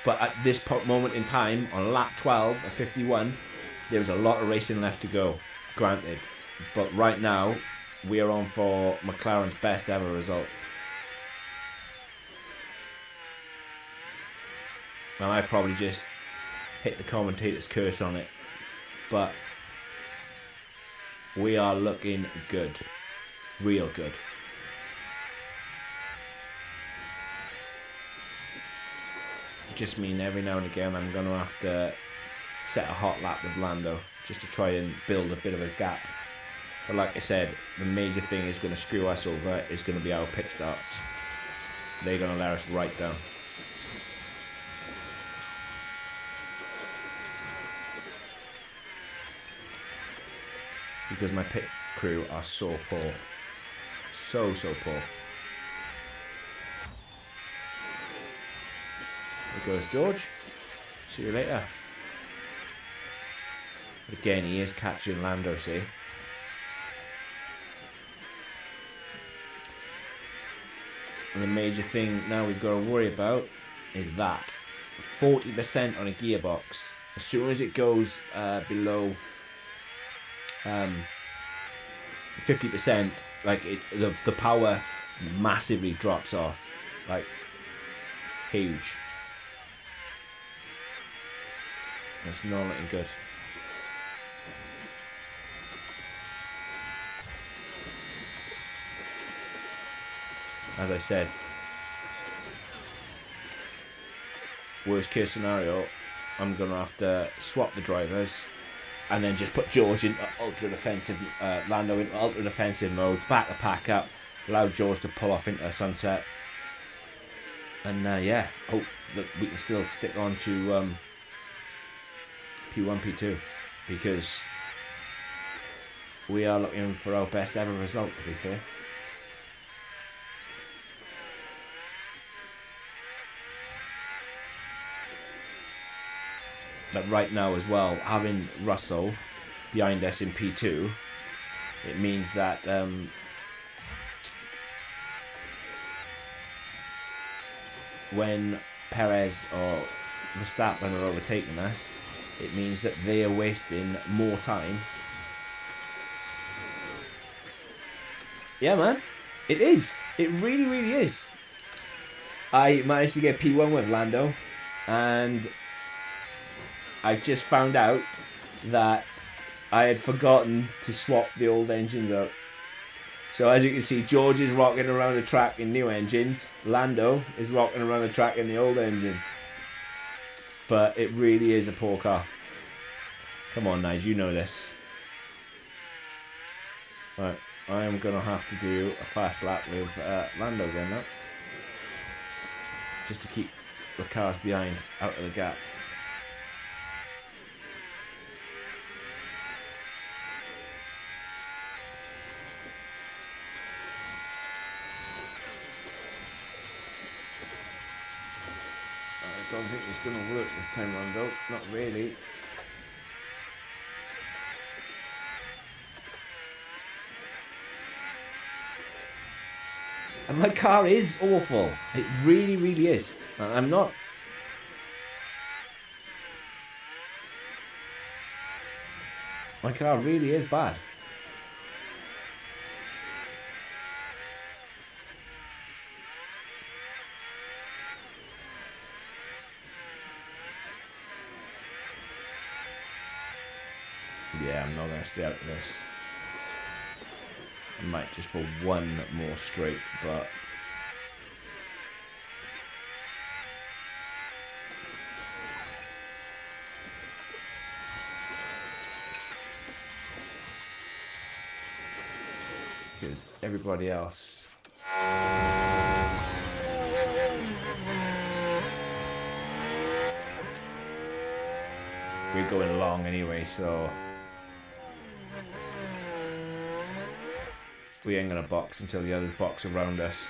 But at this moment in time, on lap 12 of 51, there's a lot of racing left to go, granted. But right now, we are on for McLaren's best ever result. And I probably just hit the commentator's curse on it. But we are looking good. Real good. Just mean every now and again I'm going to have to set a hot lap with Lando just to try and build a bit of a gap. But like I said, the major thing is going to screw us over is going to be our pit starts. They're going to let us right down. Because my pit crew are so poor. So poor. There goes George. See you later. But again, he is catching Lando, see? And the major thing now we've got to worry about is that 40% on a gearbox. As soon as it goes below 50%, like the power massively drops off, like huge. It's not looking good. As I said, worst case scenario, I'm going to have to swap the drivers and then just put George into ultra defensive, Lando into ultra defensive mode, back the pack up, allow George to pull off into a sunset, and yeah, hope that we can still stick on to P1, P2, because we are looking for our best ever result, to be fair. But right now as well, having Russell behind us in P2, it means that when Perez or Verstappen are overtaking us, it means that they are wasting more time. Yeah, man. It is. It really, really is. I managed to get P1 with Lando, and I just found out that I had forgotten to swap the old engines out. So as you can see, George is rocking around the track in new engines. Lando is rocking around the track in the old engine. But it really is a poor car. Come on, Nige, you know this. Right, I am going to have to do a fast lap with Lando again now. Just to keep the cars behind out of the gap. I don't think it's going to work this time round though, not really. And my car is awful. It really, really is. I'm not... My car really is bad. Yeah, I'm not going to stay out of this. I might just for one more straight, but because everybody else. We're going long anyway, so we ain't gonna box until the others box around us.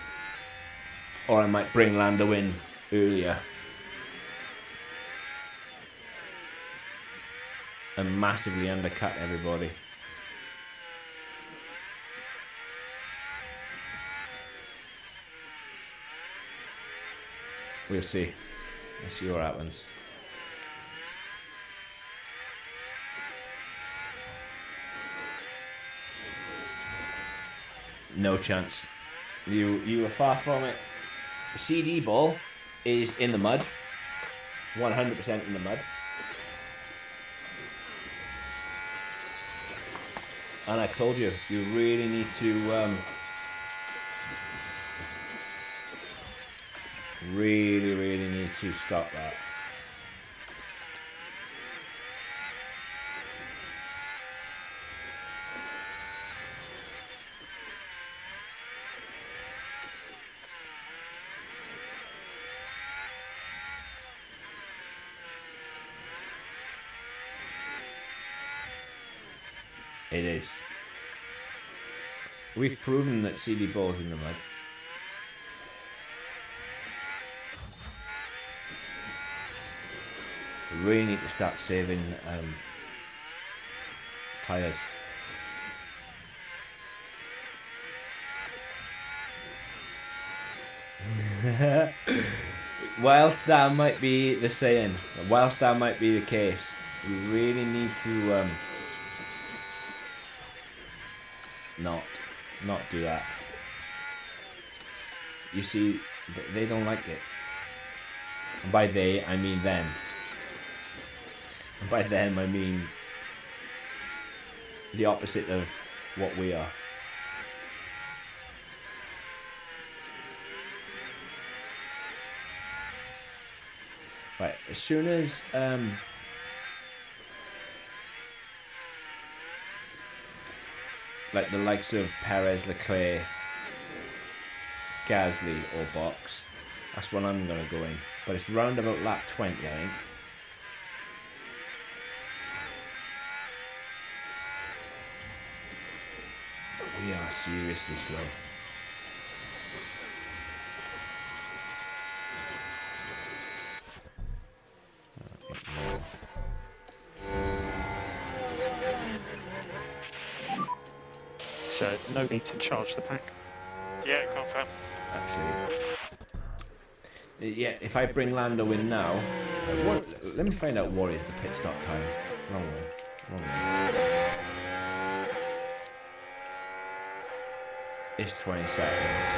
Or I might bring Lando in earlier and massively undercut everybody. We'll see. Let's see what happens. No chance. You are far from it. The CD ball is in the mud. 100% in the mud. And I told you, you really need to really need to stop that. It is. We've proven that CD ball's in the mud. We really need to start saving tyres. Whilst that might be the saying, whilst that might be the case, we really need to not do that. You see, they don't like it. And by they, I mean them. And by them, I mean the opposite of what we are. Right, as soon as like the likes of Perez, Leclerc, Gasly or Box, that's when I'm gonna go in. But it's round about lap 20, I think. We are seriously slow. So no need to charge the pack. Yeah, confirm. Actually, yeah, if I bring Lando in now, let me find out what is the pit stop time. Wrong way. It's 20 seconds.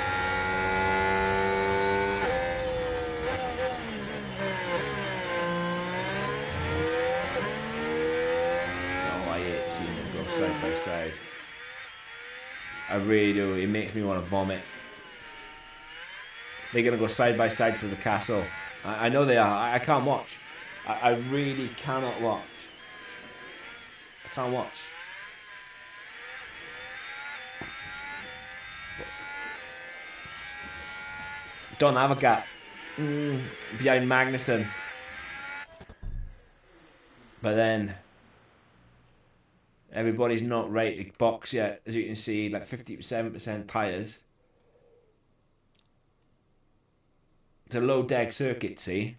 Oh, I hate seeing them go side by side. I really do. It makes me want to vomit. They're going to go side by side through the castle. I know they are. I can't watch. I really cannot watch. I can't watch. Don't have a gap behind Magnussen. But then everybody's not ready to box yet. As you can see, like 57% tyres. It's a low deck circuit, see?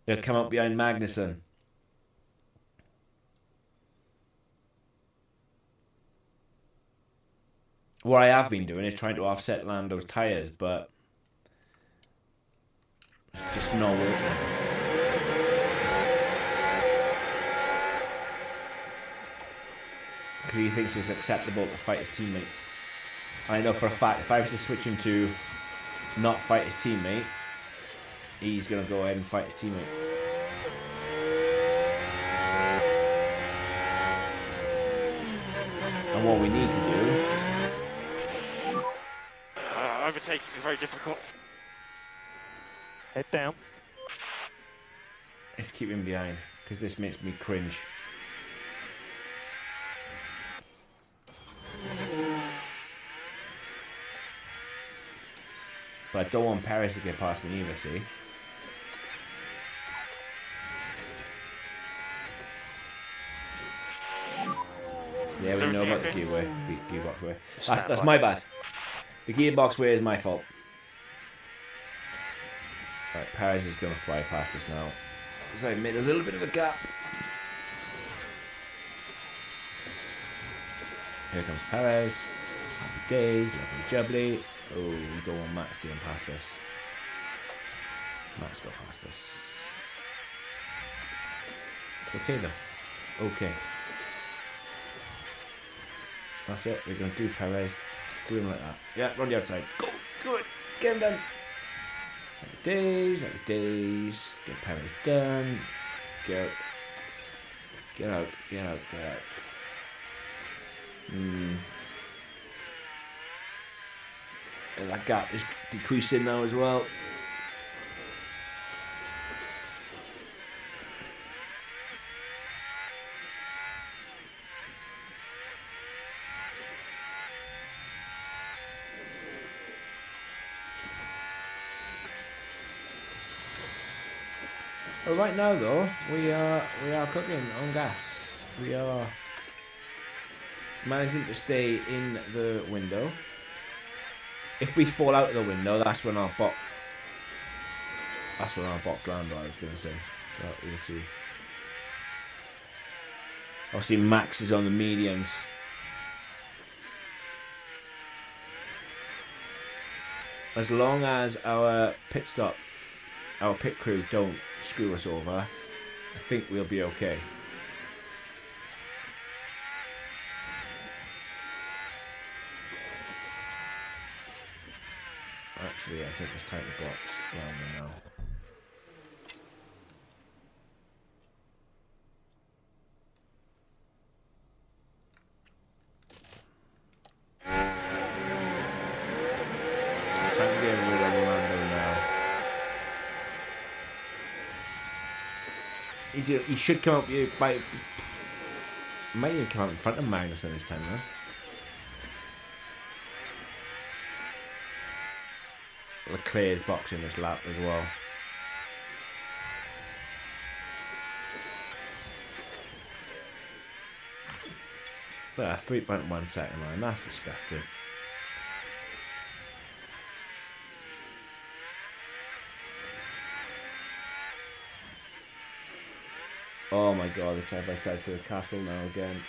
They'll come up behind Magnussen. What I have been doing is trying to offset Lando's tyres, but it's just not working. Because he thinks it's acceptable to fight his teammate. I know for a fact, if I was to switch him to not fight his teammate, he's going to go ahead and fight his teammate. And what we need to do... Overtaking is very difficult. Head down. is keep him behind, because this makes me cringe. But I don't want Perez to get past me either, see? Yeah, we know about the gearbox way. That's my bad. The gearbox way is my fault. Right, Perez is going to fly past us now. So I made a little bit of a gap. Here comes Perez. Happy days, lovely jubbly. Oh, we don't want Max getting past us. Max got past us. It's okay though. It's okay. That's it. We're going to do Perez. Do him like that. Yeah, run the outside. Go. Do it. Get him done. Happy days. Happy days. Get Perez done. Get out. Get out. Get out. Get out. And that gap is decreasing now as well. But right now though, we are cooking on gas. We are managing to stay in the window. If we fall out of the window, that's when our box land, I was going to say. But we'll see. Obviously Max is on the mediums. As long as our pit crew don't screw us over, I think we'll be okay. Actually, I think it's time to box Lando now. Time to get rid of Lando now. He should come up by. Might even come out in front of Magnussen this time, though. Leclerc's boxing this lap as well. 3.1 second line, that's disgusting. Oh my god, the side by side for the castle now again.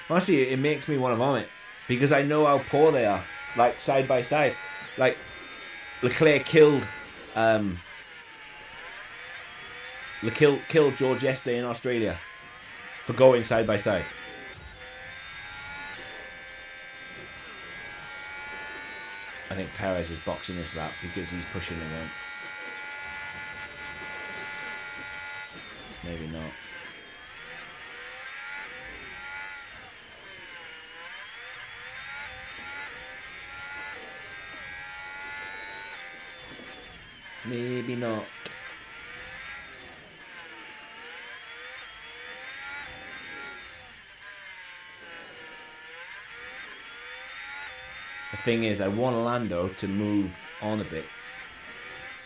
Honestly, it makes me want to vomit because I know how poor they are, like side by side. Like Leclerc killed George yesterday in Australia for going side by side. I think Perez is boxing this lap because he's pushing again. Maybe not. Maybe not. The thing is, I want Lando to move on a bit,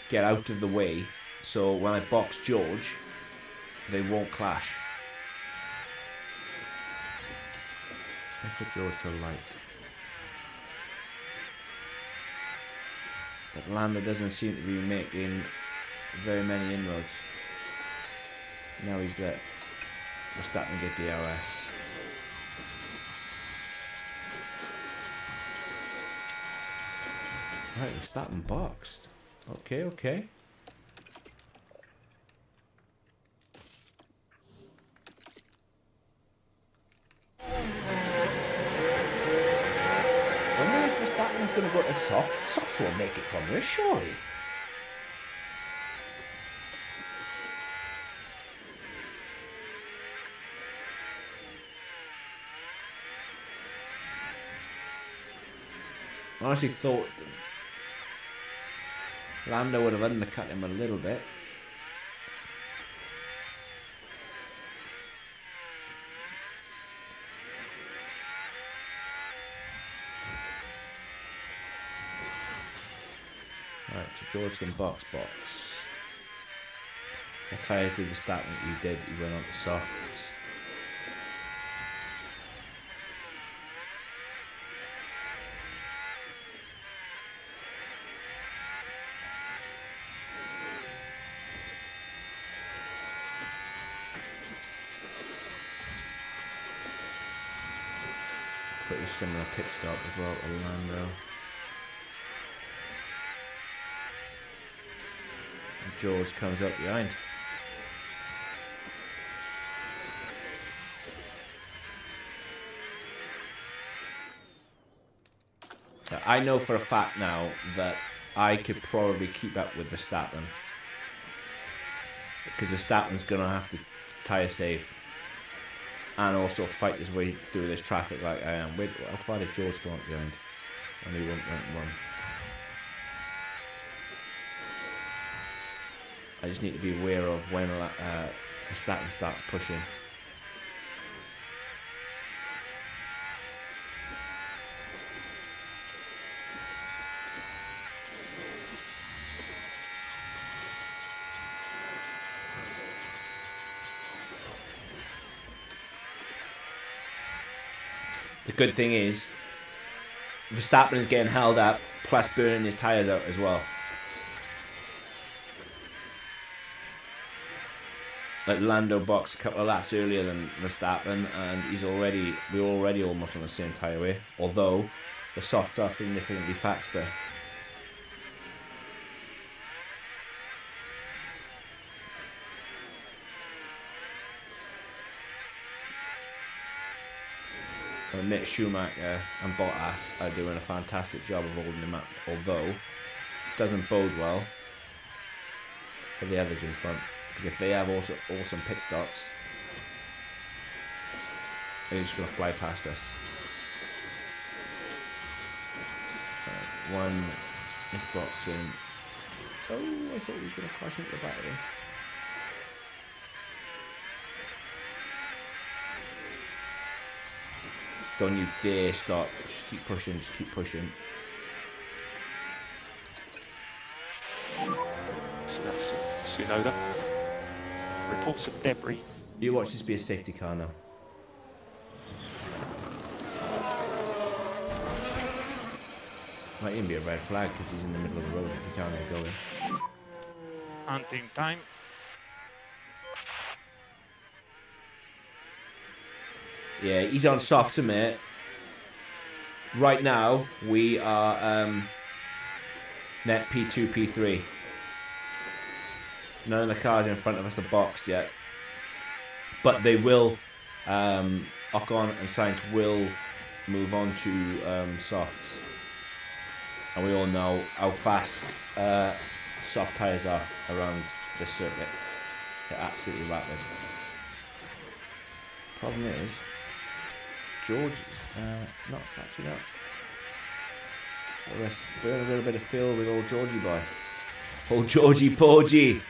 get out of the way, so when I box George, they won't clash. I put George to light. But Lando doesn't seem to be making very many inroads. Now he's let Verstappen get DRS. Right, Verstappen boxed. Okay, okay. I wonder if Verstappen's going to go to soft. Soft will make it from here, surely. I honestly thought Lando would have undercut him a little bit. So George can box. The tyres did the start that he did. He went on to softs. Pretty similar pit stop as well to Lando. And George comes up behind. Now, I know for a fact now that I could probably keep up with Verstappen, because Verstappen's going to have to tyre save and also fight his way through this traffic like I am. Wait, how far did George go up behind? Only went one. I just need to be aware of when Verstappen starts pushing. The good thing is, Verstappen is getting held up, plus burning his tyres out as well. Like Lando boxed a couple of laps earlier than Verstappen, and we're already almost on the same tyre wear, although the softs are significantly faster. Mick Schumacher and Bottas are doing a fantastic job of holding him up, although it doesn't bode well for the others in front, because if they have also awesome pit stops, they're just going to fly past us. One is boxing. Oh, I thought he was going to crash into the battery. Don't you dare stop. Just keep pushing, just keep pushing. So that's Tsunoda. Reports of debris. You watch this be a safety car now. Might even be a red flag because he's in the middle of the road if he can't get going. Hunting time. Yeah, he's on soft to mate. Right now, we are net P2, P3. None of the cars in front of us are boxed yet. But they will, Ocon and Sainz will move on to softs. And we all know how fast soft tyres are around this circuit. They're absolutely rapid. Problem is, George is not catching up. So let's burn a little bit of fuel with old Georgie boy. Old Georgie Porgy.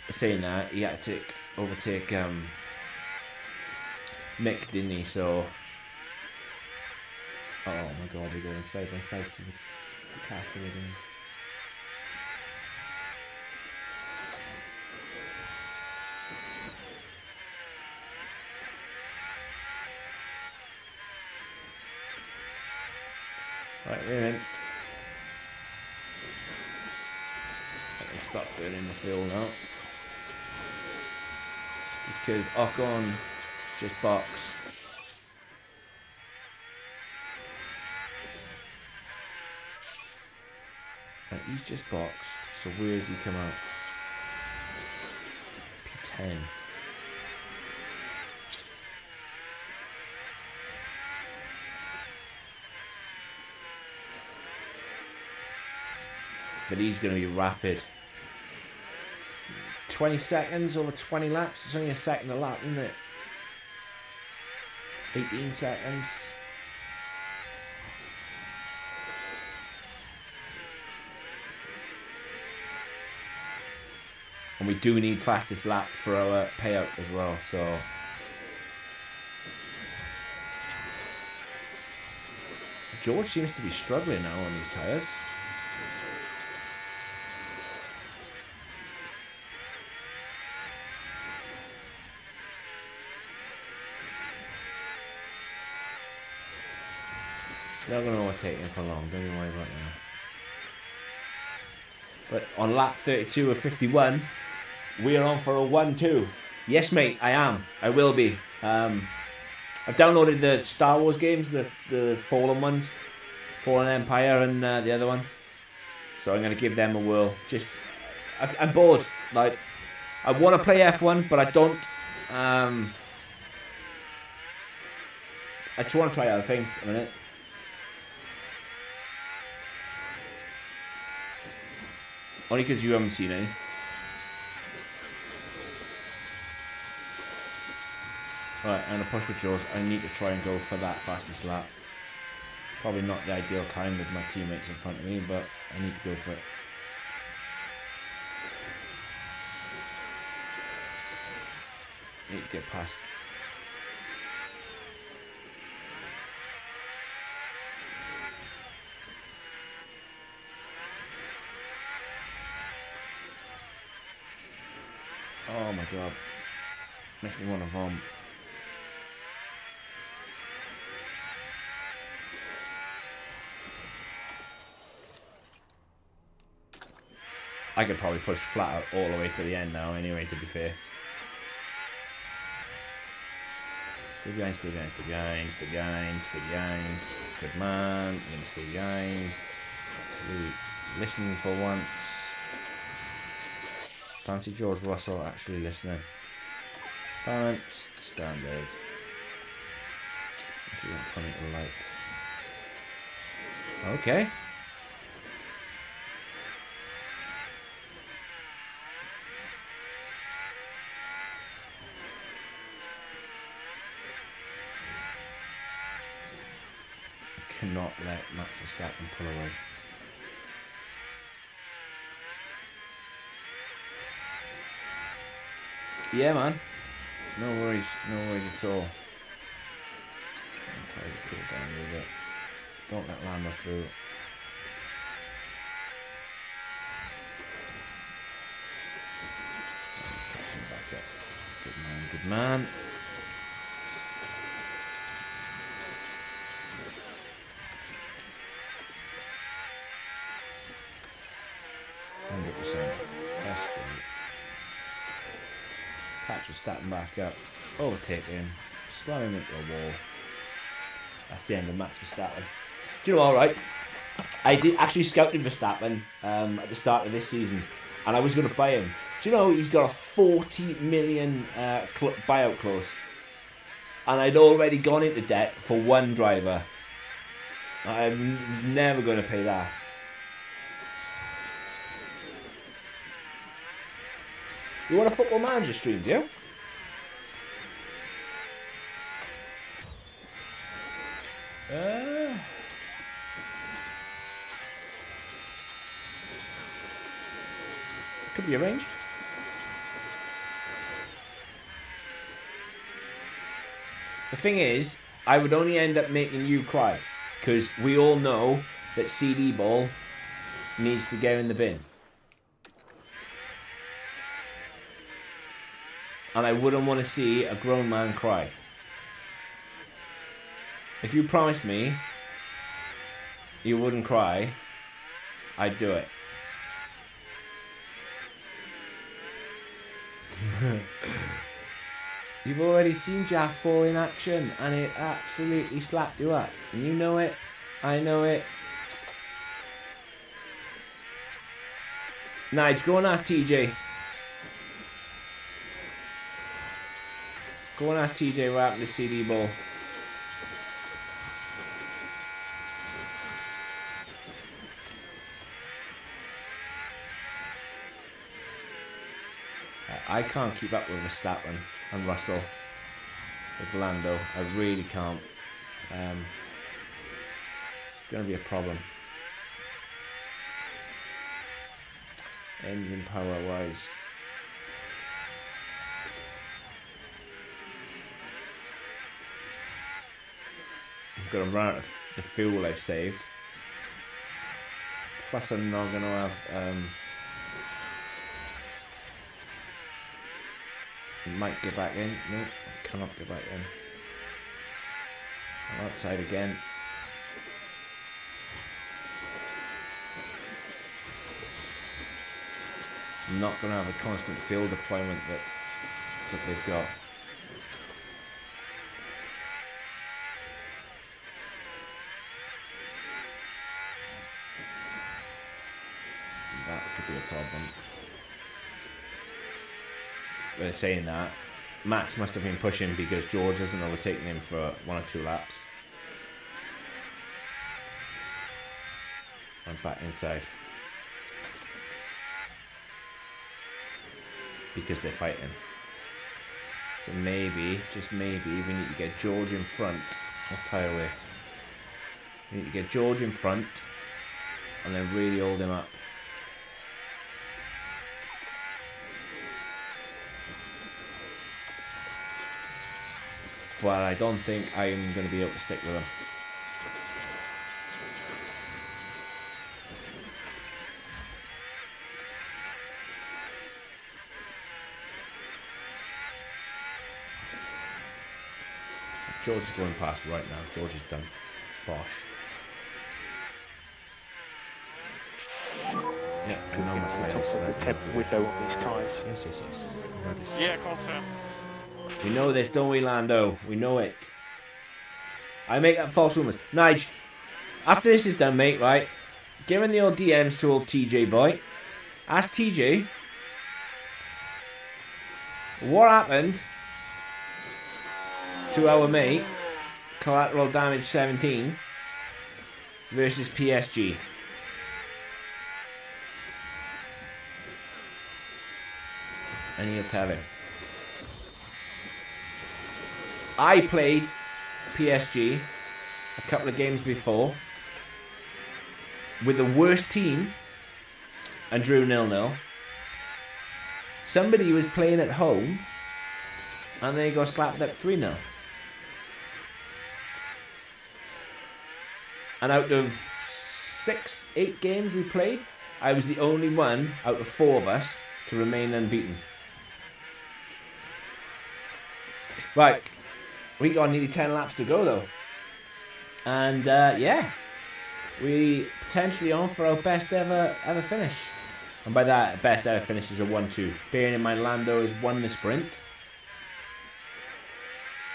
Saying that, he had to overtake Mick, didn't he? So, oh my God, they're going side by side to the castle again. Right, we're in. I can stop burning the fuel now. Because Ocon is just boxed. And he's just boxed. So where does he come out? P10. But he's going to be rapid. 20 seconds over 20 laps. It's only a second a lap, isn't it? 18 seconds. And we do need fastest lap for our payout as well, so George seems to be struggling now on these tyres. Not going to overtake him for long, don't you worry about that. But on lap 32 of 51, we are on for a 1-2. Yes, mate, I am. I will be. I've downloaded the Star Wars games, the Fallen ones. Fallen Empire and the other one. So I'm going to give them a whirl. I'm bored. Like, I want to play F1, but I don't. I just want to try other things a minute. Only because you haven't seen any. Right, I'm going to push with George. I need to try and go for that fastest lap. Probably not the ideal time with my teammates in front of me, but I need to go for it. Need to get past. Oh my god. Makes me want to vomit. I could probably push flat out all the way to the end now anyway, to be fair. Still going, still going, still going, still going, still going. Good man, I'm gonna still going. Absolute. Listen for once. Fancy George Russell actually listening. Balance, standard. Let's see what I'm putting to light. Okay. Cannot let Max Verstappen pull away. Yeah, man. No worries at all. Try to cool down a little bit. Don't let Lando through. Catch him back up. Good man, good man. That's great. Catch Verstappen back up. Overtake him. Slam him into a wall. That's the end of Max Verstappen. Do you know, alright? I did actually scouted Verstappen at the start of this season, and I was going to buy him. Do you know he's got a 40 million buyout clause? And I'd already gone into debt for one driver. I'm never going to pay that. You want a Football Manager stream, do you? Could be arranged. The thing is, I would only end up making you cry, because we all know that CD ball needs to go in the bin. And I wouldn't want to see a grown man cry. If you promised me you wouldn't cry, I'd do it. You've already seen Jaff Ball in action, and it absolutely slapped you up. And you know it. I know it. Nige, go and ask TJ. Go and ask TJ what happened to CD ball. I can't keep up with Verstappen and Russell with Lando. I really can't. It's going to be a problem. Engine power wise. I'm going to run out of the fuel I've saved. Plus I'm not going to have... might get back in. No, I cannot get back in. I'm outside again. I'm not going to have a constant fuel deployment that they've got. That could be a problem. They're saying that Max must have been pushing because George hasn't overtaken him for 1 or 2 laps. I'm back inside. Because they're fighting. So maybe, just maybe, we need to get George in front. I'll tie away. We need to get George in front and then really hold him up. But I don't think I'm going to be able to stick with him. George is going past right now. George is done. Bosh. Yeah, I know much later. The temp window on these tyres. Yes, yes, yes. I know this. Yeah, confirm. We know this, don't we, Lando? We know it. I make up false rumours. Nige, after this is done, mate, right? Giving the old DMs to old TJ boy. Ask TJ what happened to our mate, Collateral Damage 17 versus PSG. And he'll tell him. I played PSG a couple of games before with the worst team and drew 0-0. Somebody was playing at home and they got slapped up 3-0. And out of 6-8 games we played, I was the only one out of 4 of us to remain unbeaten. Right, we got nearly 10 laps to go though. And yeah, we potentially on for our best ever finish. And by that, best ever finish is a 1-2. Bearing in mind Lando has won the sprint.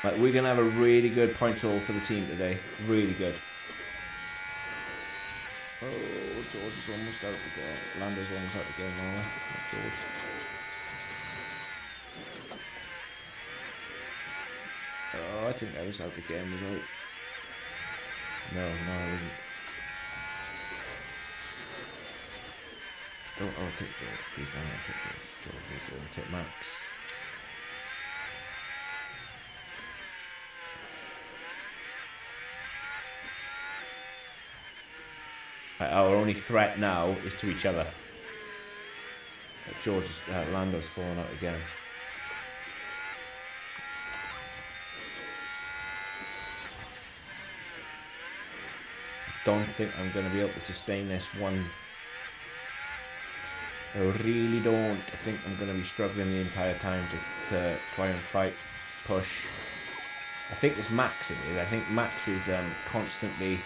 Like, we're going to have a really good points haul for the team today. Really good. Oh, George is almost out again. Lando's almost out again now. Not George. Oh, I think I was out again without... No, I wasn't. Don't overtake George, please don't overtake George. George needs to overtake Max. Our only threat now is to each other. George's Lando's falling out again. I don't think I'm going to be able to sustain this one. I really don't. I think I'm going to be struggling the entire time to try and fight, push. I think it's Max it is. I think Max is constantly...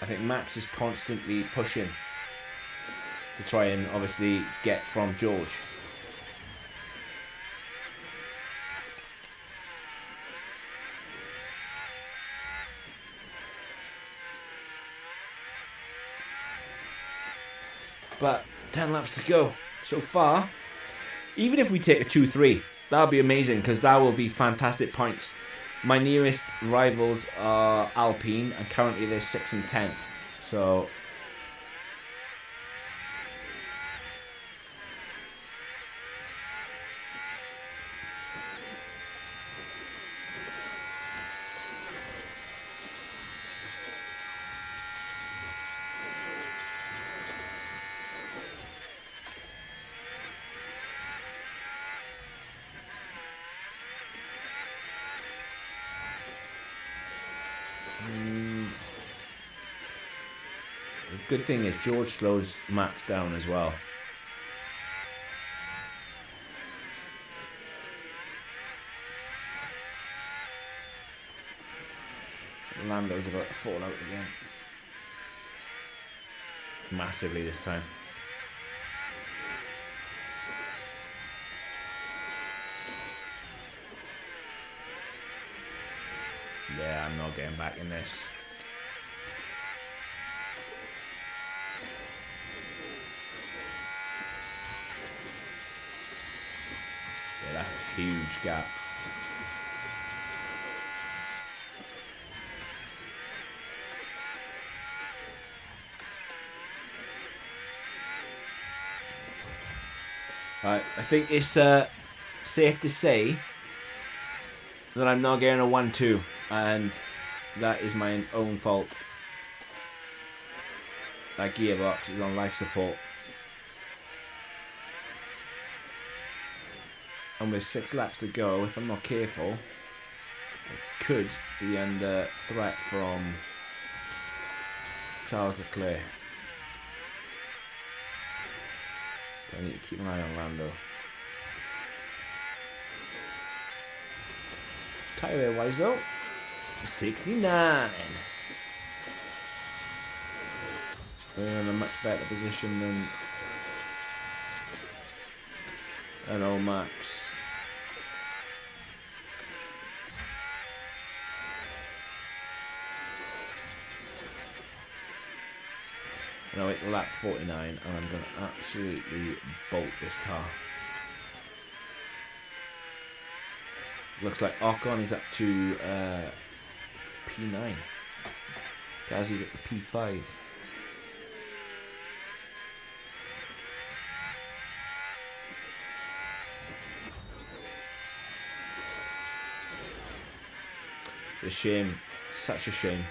I think Max is constantly pushing to try and obviously get from George. But 10 laps to go so far. Even if we take a 2-3, that'll be amazing because that will be fantastic points. My nearest rivals are Alpine, and currently they're 6th and 10th. So The good thing is George slows Max down as well. Lando's about to fall out again. Massively this time. Yeah, I'm not getting back in this. Yeah, that's a huge gap. Right, I think it's safe to say that I'm not getting a 1-2, and that is my own fault. That gearbox is on life support. And with 6 laps to go, if I'm not careful, I could be under threat from Charles Leclerc. So I need to keep an eye on Lando. Tyre wise though, 69. We're in a much better position than old Max. Now at lap 49, and I'm going to absolutely bolt this car. Looks like Ocon is up to P9. Gazzy's at the P5. It's a shame. Such a shame.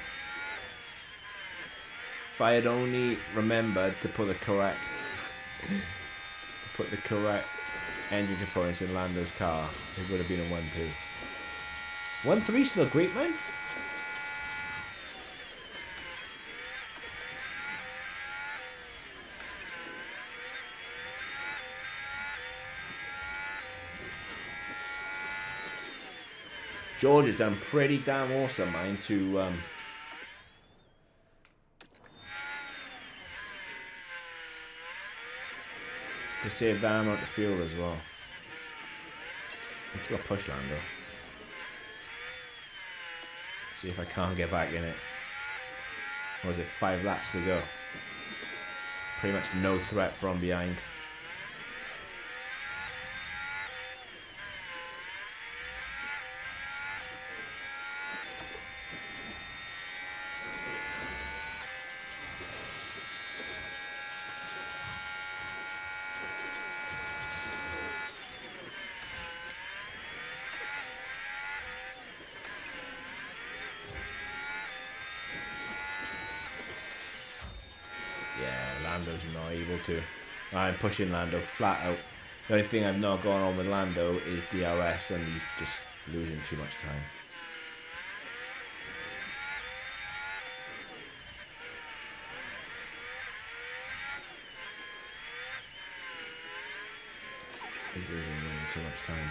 If I had only remembered to put the correct engine components in Lando's car, it would have been a 1-2. 1-3 still great, man. George has done pretty damn awesome, man, to save that amount of fuel as well. I'm just gonna push Lando. See if I can't get back in it. Or is it 5 laps to go? Pretty much no threat from behind. Lando's not able to. I'm pushing Lando flat out. The only thing I've not gone on with Lando is DRS, and he's just losing too much time. He's losing really too much time.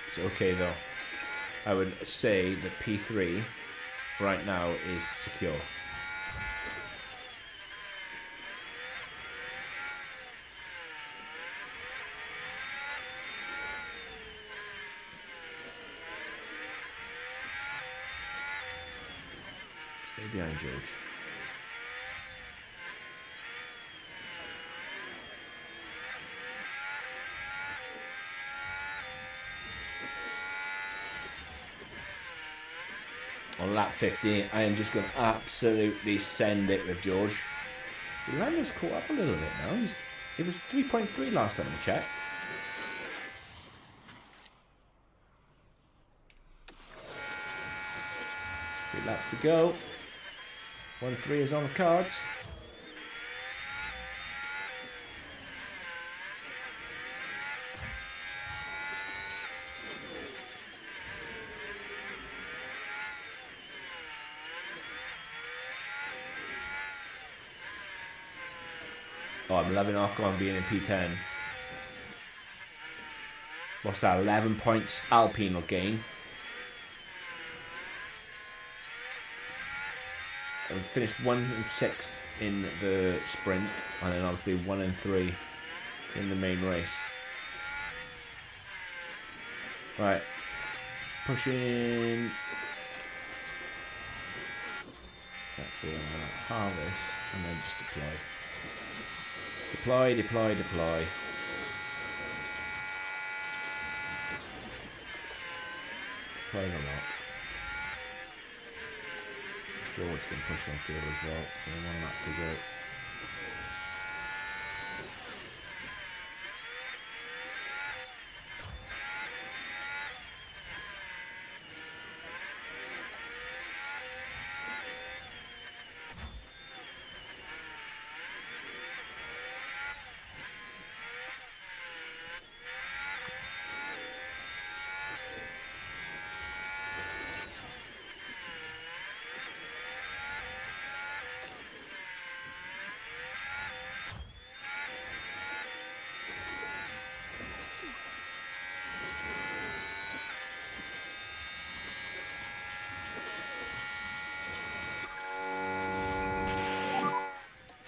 It's okay though. I would say that P3 right now is secure. Stay behind George. On lap 15, I am just going to absolutely send it with George. Lando's caught up a little bit now. He's It was 3.3 last time we checked. Three laps to go. 1-3 is on the cards. Oh, I'm loving Ocon being in P10. What's that? 11 points Alpine will gain. And finished 1 and 6 in the sprint, and then obviously 1 and 3 in the main race. Right, pushing. That's it. Harvest, and then just deploy. Deploy, deploy, deploy. Deploy them up. George can push on field as well, so 1 lap to go.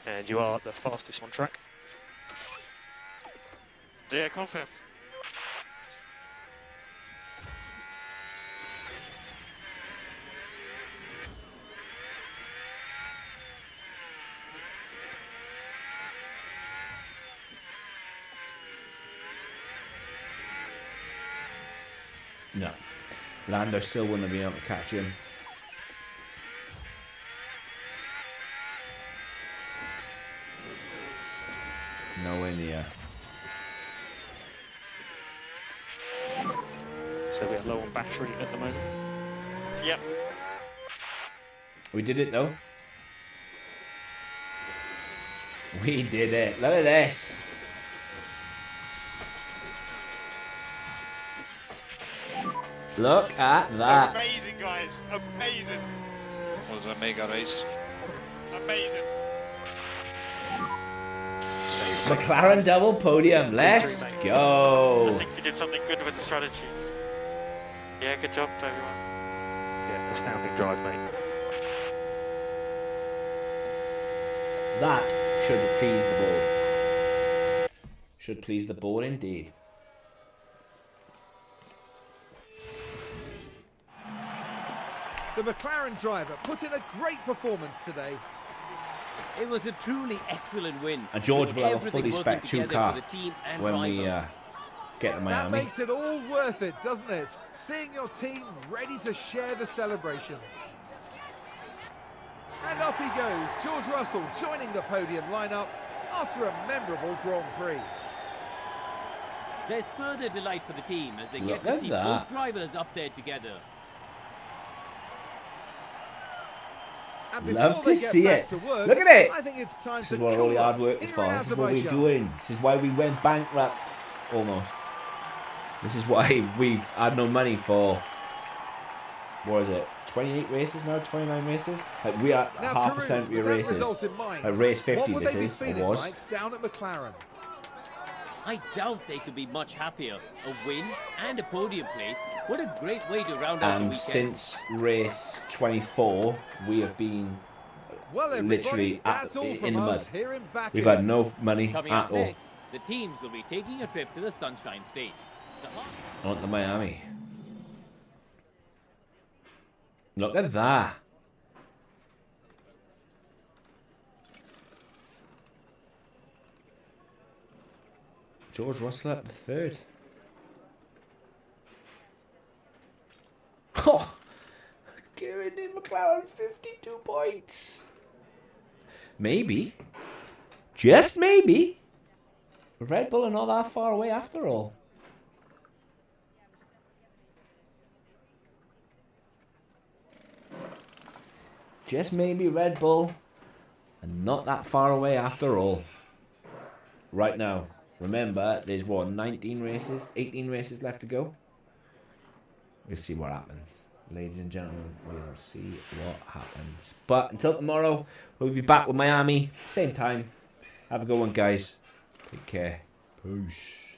And you are the fastest on track. Yeah, confirm. No. Lando still wouldn't have been able to catch him. Nowhere near. So we are low on battery at the moment. Yep. We did it though. We did it. Look at this. Look at that. Amazing, guys. Amazing. Was a mega race. Amazing. McLaren double podium. Let's I go. think you did something good with the strategy. Yeah, good job, everyone. Yeah, astounding drive, mate. That should please the board. Should please the board indeed. The McLaren driver put in a great performance today. It was a truly excellent win. And George will have a Everything fully spec working 2 together car for the team and when we rival. get to That Miami. makes it all worth it, doesn't it? Seeing your team ready to share the celebrations. And up he goes, George Russell joining the podium lineup after a memorable Grand Prix. There's further delight for the team as they Look get to at see that. both drivers up there together. And before Love they to get see back it. to work, Look at it. I think it's time This is to what all cool the hard off work is here for. in This is what we're Azerbaijan. doing. This is why we went bankrupt. Almost. This is why we've had no money for, what is it, 28 races now? 29 races? Like we are Now, half a Peru, century with of that races. result in mind, Like race 50 what would this they be is, or feeling was. like down at McLaren? I doubt they could be much happier. A win and a podium place. What a great way to round out the And weekend. since race 24, we have been Well, everybody, literally that's all in from the mud. us here in Baku. We've had no money Coming at up all. next, the teams will be taking a trip to the Sunshine State. On to Miami. Look at that. George Russell at the 3rd. Oh, Kieran in McLaren 52 points. Maybe, just maybe, Red Bull are not that far away after all. Just maybe Red Bull and not that far away after all. Right now, remember, there's what, 18 races left to go. We'll see what happens. Ladies and gentlemen, we'll see what happens. But until tomorrow, we'll be back with Miami. Same time. Have a good one, guys. Take care. Peace.